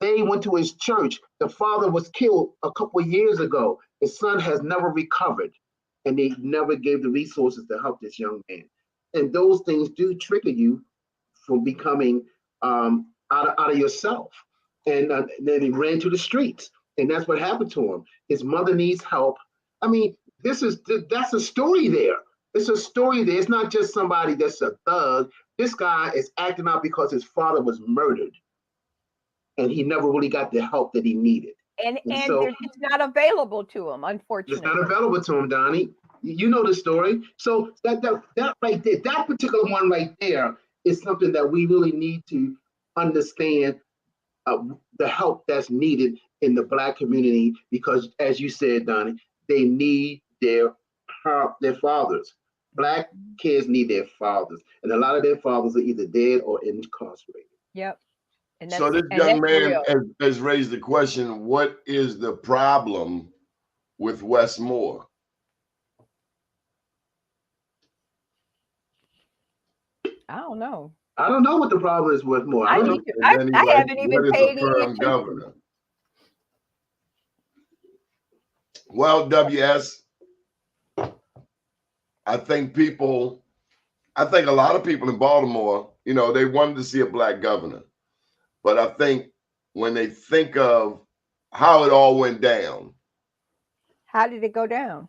Speaker 6: They went to his church. The father was killed a couple of years ago. His son has never recovered, and they never gave the resources to help this young man. And those things do trigger you from becoming out of yourself. And then he ran to the streets, and that's what happened to him. His mother needs help. I mean, that's a story there. It's a story there. It's not just somebody that's a thug. This guy is acting out because his father was murdered, and he never really got the help that he needed.
Speaker 4: And so, it's not available to him, unfortunately.
Speaker 6: It's not available to him, Donnie. You know the story. So that right there, that particular one right there is something that we really need to understand the help that's needed in the Black community, because as you said, Donnie, they need their fathers. Black kids need their fathers, and a lot of their fathers are either dead or incarcerated.
Speaker 4: Yep. And
Speaker 3: So this
Speaker 4: and
Speaker 3: young
Speaker 4: that's
Speaker 3: man
Speaker 4: real.
Speaker 3: has raised the question, what is the problem with Wes Moore?
Speaker 4: I don't know.
Speaker 6: I don't know what the problem is with Moore. I
Speaker 4: I
Speaker 6: don't know.
Speaker 4: need to,
Speaker 3: And then he's
Speaker 4: I
Speaker 3: like,
Speaker 4: haven't even
Speaker 3: what is
Speaker 4: paid
Speaker 3: a
Speaker 4: any
Speaker 3: firm
Speaker 4: attention.
Speaker 3: governor? Well, WS, I think a lot of people in Baltimore, you know, they wanted to see a black governor. But I think when they think of how it all went down,
Speaker 4: How did it go down?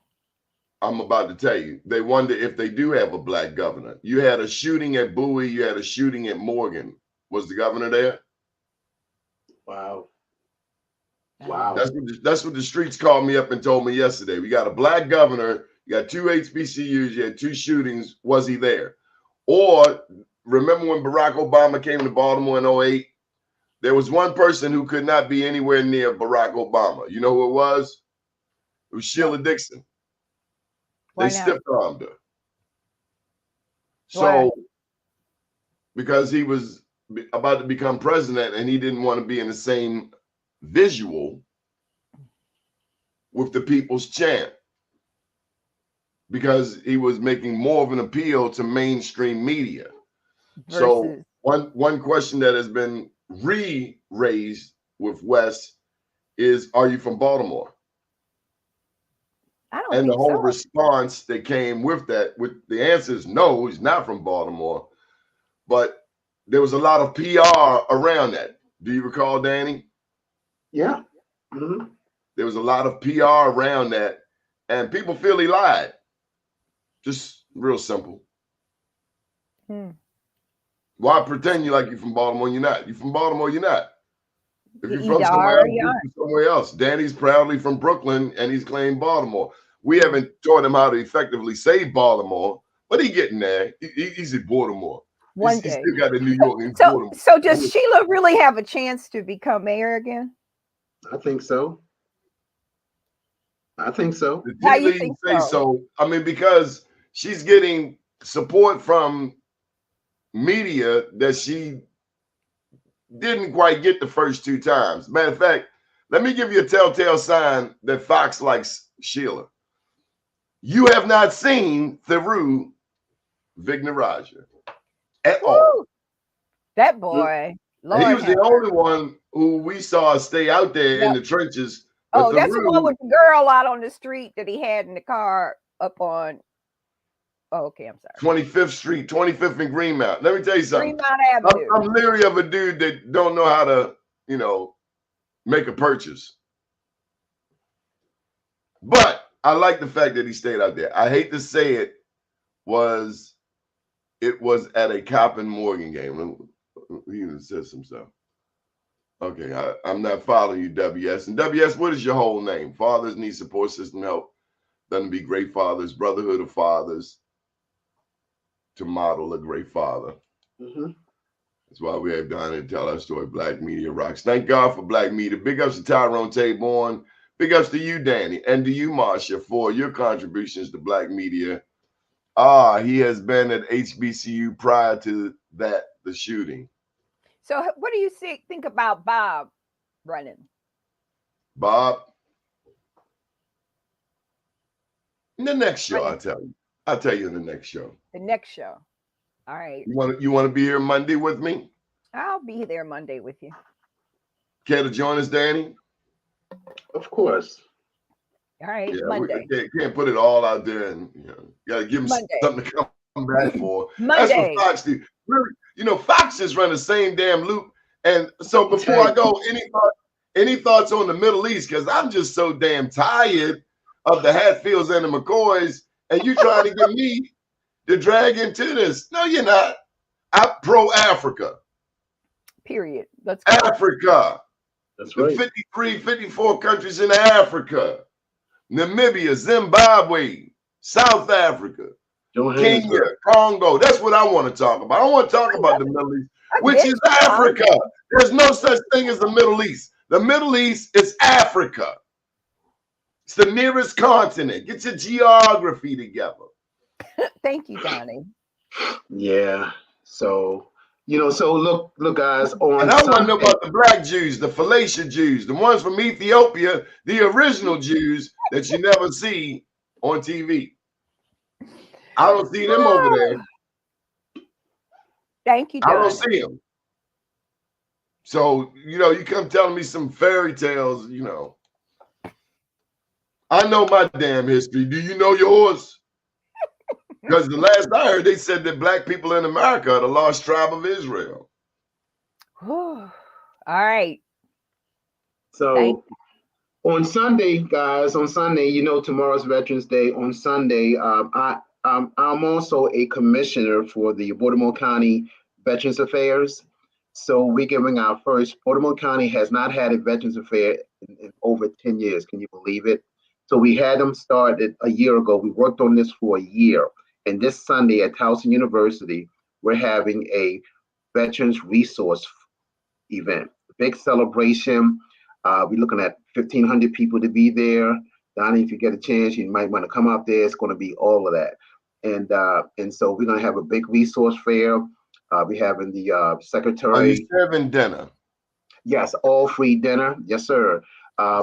Speaker 3: I'm about to tell you, they wonder if they do have a black governor. You had a shooting at Bowie, you had a shooting at Morgan. Was the governor there?
Speaker 6: Wow. Wow.
Speaker 3: That's what the streets called me up and told me yesterday. We got a black governor, you got 2 HBCUs, you had 2 shootings. Was he there? Or remember when Barack Obama came to Baltimore in 2008? There was one person who could not be anywhere near Barack Obama. You know who it was? It was Sheila Dixon.
Speaker 4: Why
Speaker 3: They
Speaker 4: not?
Speaker 3: stiff-armed her.
Speaker 4: Why?
Speaker 3: So, because he was about to become president and he didn't want to be in the same visual with the people's champ, because he was making more of an appeal to mainstream media. So
Speaker 4: Versus,
Speaker 3: one question that has been raised with Wes is, are you from Baltimore?
Speaker 4: I don't
Speaker 3: And the
Speaker 4: think
Speaker 3: whole
Speaker 4: so.
Speaker 3: response that came with that, with the answer is no, he's not from Baltimore. But there was a lot of PR around that. Do you recall, Danny?
Speaker 6: Yeah. Mm-hmm.
Speaker 3: There was a lot of PR around that, and people feel he lied. Just real simple. Why pretend you like you're from Baltimore? You're not. You're from Baltimore. You're not. If you're from somewhere else, you're from somewhere else. Danny's proudly from Brooklyn, and he's claimed Baltimore. We haven't taught him how to effectively say Baltimore, but he's getting there. He's in Baltimore.
Speaker 4: One
Speaker 3: He's
Speaker 4: day.
Speaker 3: still got the New York and
Speaker 4: So,
Speaker 3: Baltimore.
Speaker 4: so does Sheila really have a chance to become mayor again?
Speaker 6: I think so. I think so.
Speaker 3: The
Speaker 4: How
Speaker 3: tea
Speaker 4: you
Speaker 3: leaves
Speaker 4: think
Speaker 3: say
Speaker 4: so?
Speaker 3: so. I mean, because she's getting support from media that she didn't quite get the first 2 times. Matter of fact, let me give you a telltale sign that Fox likes Sheila. You have not seen Thiru Vignaraja at all.
Speaker 4: Woo! That boy. Lord
Speaker 3: He was
Speaker 4: have
Speaker 3: the only one who we saw stay out there in
Speaker 4: Yep.
Speaker 3: the trenches. But
Speaker 4: Oh, that's the one
Speaker 3: Thiru,
Speaker 4: with the girl out on the street that he had in the car up on. Oh, okay, I'm sorry.
Speaker 3: 25th Street, 25th and Greenmount. Let me tell you something.
Speaker 4: Greenmount Avenue.
Speaker 3: I'm leery of a dude that don't know how to, make a purchase. But I like the fact that he stayed out there. I hate to say it was at a Cop and Morgan game. He even said some stuff. Okay, I'm not following you, WS. And WS, what is your whole name? Fathers need support system help. Them to be great fathers, brotherhood of fathers, to model a great father.
Speaker 6: Mm-hmm.
Speaker 3: That's why we have Doni to tell our story. Black Media Rocks. Thank God for Black Media. Big ups to Tyrone Taborn. Big ups to you, Danny, and to you, Marsha, for your contributions to Black Media. He has been at HBCU prior to that, the shooting.
Speaker 4: So what do you think about Bob running?
Speaker 3: Bob, in the next show, I'll tell you in the next show.
Speaker 4: The next show. All right.
Speaker 3: You want to be here Monday with me?
Speaker 4: I'll be there Monday with you.
Speaker 3: Care to join us, Danny?
Speaker 6: Of course.
Speaker 4: All right,
Speaker 3: Yeah,
Speaker 4: Monday.
Speaker 3: we can't put it all out there, and gotta give them something to come back for.
Speaker 4: Monday.
Speaker 3: That's what Fox do. Really, Fox just run the same damn loop. And so before I go, any thoughts on the Middle East? Because I'm just so damn tired of the Hatfields and the McCoys, and you trying to get me to drag into this. No, you're not. I'm pro-Africa.
Speaker 4: Period. Let's go.
Speaker 3: Africa.
Speaker 6: That's right.
Speaker 3: 53, 54 countries in Africa. Namibia, Zimbabwe, South Africa, Kenya, Congo. That's what I want to talk about. I don't want to talk about the Middle East, which is Africa. There's no such thing as the Middle East. The Middle East is Africa. It's the nearest continent. Get your geography together.
Speaker 4: Thank you, Donnie.
Speaker 6: Yeah. So, so look, guys, on
Speaker 3: And I want to know
Speaker 6: Sunday.
Speaker 3: about the black Jews, the Phoenician Jews, the ones from Ethiopia, the original Jews that you never see on TV. I don't see them over there.
Speaker 4: Thank you,
Speaker 3: I don't
Speaker 4: Donnie.
Speaker 3: see them. So, you come telling me some fairy tales, I know my damn history. Do you know yours? Because the last I heard, they said that black people in America are the lost tribe of Israel.
Speaker 4: All right.
Speaker 6: So on Sunday, guys, tomorrow's Veterans Day. On Sunday, I'm also a commissioner for the Baltimore County Veterans Affairs. So we're giving our first. Baltimore County has not had a Veterans Affair in over 10 years. Can you believe it? So we had them started a year ago. We worked on this for a year. And this Sunday at Towson University, we're having a Veterans Resource event, big celebration. We're looking at 1,500 people to be there. Donnie, if you get a chance, you might want to come out there. It's going to be all of that. And so we're going to have a big resource fair. We're having the secretary.
Speaker 3: Are you serving dinner?
Speaker 6: Yes, all free dinner. Yes, sir.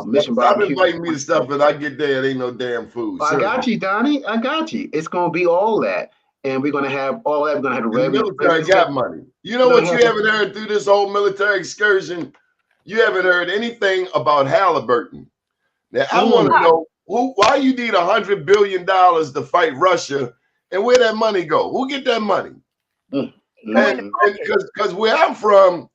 Speaker 6: Mission
Speaker 3: Stop
Speaker 6: barbecue.
Speaker 3: inviting me to stuff that I get there. It ain't no damn food.
Speaker 6: I got you, Donnie. I got you. It's going to be all that. And we're going to have all that. We're going to have
Speaker 3: The military got money. You know what you haven't heard through this whole military excursion? You haven't heard anything about Halliburton. Now, I want to know why you need $100 billion to fight Russia and where that money go? Who get that money? Because where I'm from,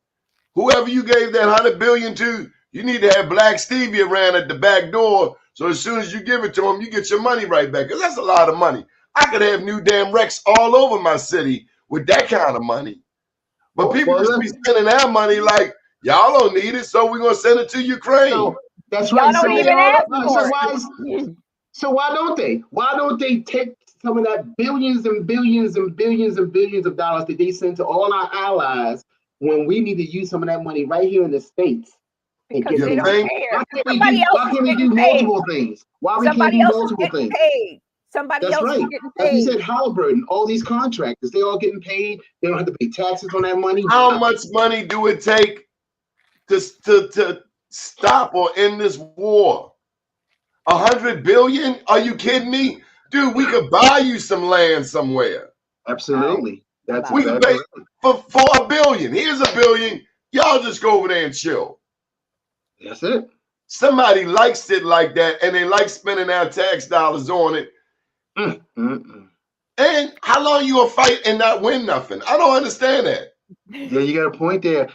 Speaker 3: whoever you gave that $100 billion to, you need to have Black Stevie around at the back door. So as soon as you give it to him, you get your money right back. Because that's a lot of money. I could have new damn wrecks all over my city with that kind of money. But people just be spending our money like, y'all don't need it, so we're going to send it to Ukraine.
Speaker 6: So, that's right.
Speaker 4: Y'all don't even ask for
Speaker 6: so why don't they? Why don't they take some of that billions and billions and billions and billions of dollars that they send to all our allies when we need to use some of that money right here in the States?
Speaker 4: Because they don't care.
Speaker 6: Why can't we do multiple things? Why we can't do multiple things?
Speaker 4: Paid. Somebody else is getting paid.
Speaker 6: Like you said, Halliburton, all these contractors, they all getting paid. They don't have to pay taxes on that money.
Speaker 3: How much money do it take to stop or end this war? $100 billion? Are you kidding me? Dude, we could buy you some land somewhere.
Speaker 6: Absolutely.
Speaker 3: We could pay for $1 billion. Here's $1 billion. Y'all just go over there and chill.
Speaker 6: That's it.
Speaker 3: Somebody likes it like that, and they like spending our tax dollars on it. And how long you gonna fight and not win nothing? I don't understand that.
Speaker 6: Yeah, you got a point there.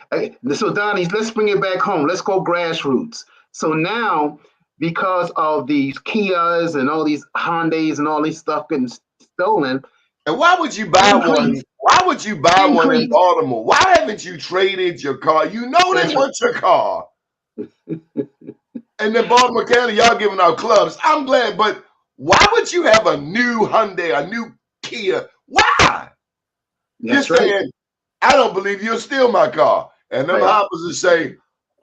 Speaker 6: So Donnie, let's bring it back home. Let's go grassroots. So now, because of these Kias and all these Hondas and all this stuff getting stolen.
Speaker 3: And why would you buy one? Why would you buy one in Baltimore? Why haven't you traded your car? You know they want your car. And then Baltimore County, y'all giving out clubs. I'm glad, but why would you have a new Hyundai, a new Kia? Why? You're saying, I don't believe you'll steal my car. And them hoppers will say,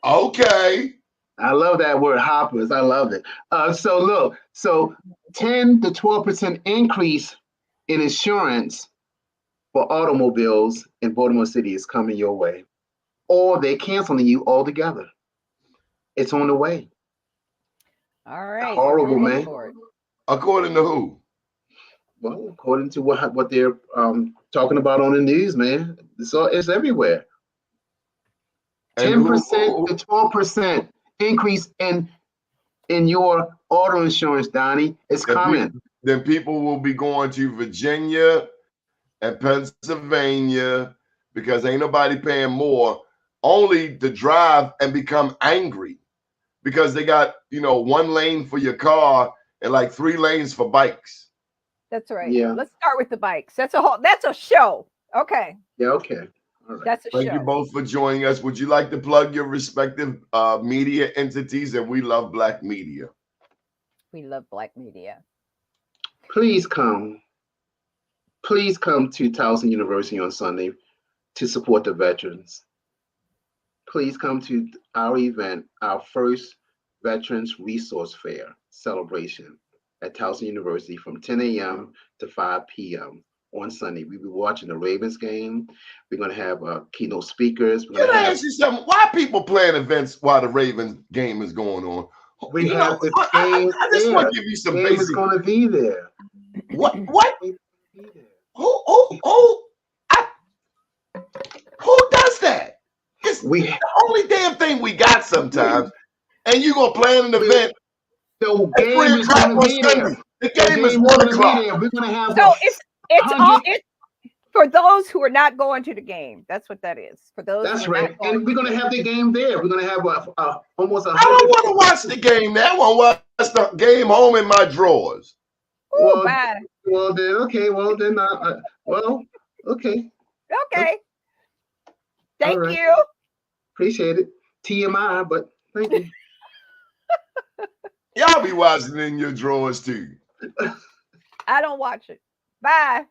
Speaker 3: okay.
Speaker 6: I love that word, hoppers. I love it. So look, 10 to 12% increase in insurance for automobiles in Baltimore City is coming your way. Or they're canceling you altogether. It's on the way.
Speaker 4: All right.
Speaker 6: Horrible, man.
Speaker 3: According to who?
Speaker 6: Well, according to what they're talking about on the news, man. It's everywhere. 10% to 12% increase in your auto insurance, Donnie. It's coming.
Speaker 3: Then people will be going to Virginia and Pennsylvania because ain't nobody paying more, only to drive and become angry because they got, one lane for your car and like 3 lanes for bikes.
Speaker 4: That's right.
Speaker 6: Yeah.
Speaker 4: Let's start with the bikes. That's a show. Okay.
Speaker 6: Yeah, okay. All right.
Speaker 4: That's a show.
Speaker 3: Thank you both for joining us. Would you like to plug your respective media entities? And we love Black media.
Speaker 4: We love Black media.
Speaker 6: Please come to Towson University on Sunday to support the veterans. Please come to our event, our first Veterans Resource Fair celebration. at Towson University from 10 a.m. to 5 p.m. on Sunday. We'll be watching the Ravens game. We're going to have keynote speakers. We're
Speaker 3: Can
Speaker 6: going
Speaker 3: I
Speaker 6: to have,
Speaker 3: ask you something? Why people playing events while the Ravens game is going on?
Speaker 6: we have the game
Speaker 3: I just
Speaker 6: there.
Speaker 3: want to give you some
Speaker 6: The game is
Speaker 3: basic.
Speaker 6: going to be there.
Speaker 3: What?
Speaker 6: The game is gonna be there.
Speaker 3: Who does that? It's
Speaker 6: We
Speaker 3: the only damn thing we got sometimes. And you gonna plan an event
Speaker 6: the
Speaker 3: at
Speaker 6: game
Speaker 3: 3
Speaker 6: is
Speaker 3: o'clock
Speaker 6: going to
Speaker 3: on
Speaker 6: be
Speaker 3: Sunday.
Speaker 6: there.
Speaker 3: The
Speaker 6: The
Speaker 3: game is
Speaker 6: game
Speaker 3: 1
Speaker 6: gonna be
Speaker 3: o'clock.
Speaker 6: there. We're going to have
Speaker 4: So it's all
Speaker 6: 100
Speaker 4: it's for those who are not going to the game. That's what that is. For those
Speaker 6: That's
Speaker 4: who are
Speaker 6: right.
Speaker 4: not going
Speaker 6: And we're going to have the game there. We're going to have almost
Speaker 3: I don't want to watch the game now. I want to watch the game home in my drawers.
Speaker 4: Ooh, bye.
Speaker 6: Well, then, okay. Well, then, okay.
Speaker 4: Okay. Thank
Speaker 6: right.
Speaker 4: you.
Speaker 6: Appreciate it. TMI, but thank you.
Speaker 3: Y'all be watching in your drawers too.
Speaker 4: I don't watch it. Bye.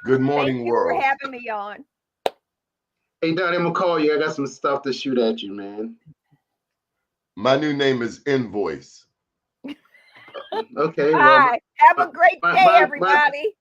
Speaker 3: Good morning,
Speaker 4: Thank you
Speaker 3: world.
Speaker 4: for having me on.
Speaker 6: Hey, Donnie, I'm going to call you. I got some stuff to shoot at you, man.
Speaker 3: My new name is Invoice.
Speaker 6: Okay.
Speaker 4: Bye.
Speaker 6: Well,
Speaker 4: Have a great day, everybody.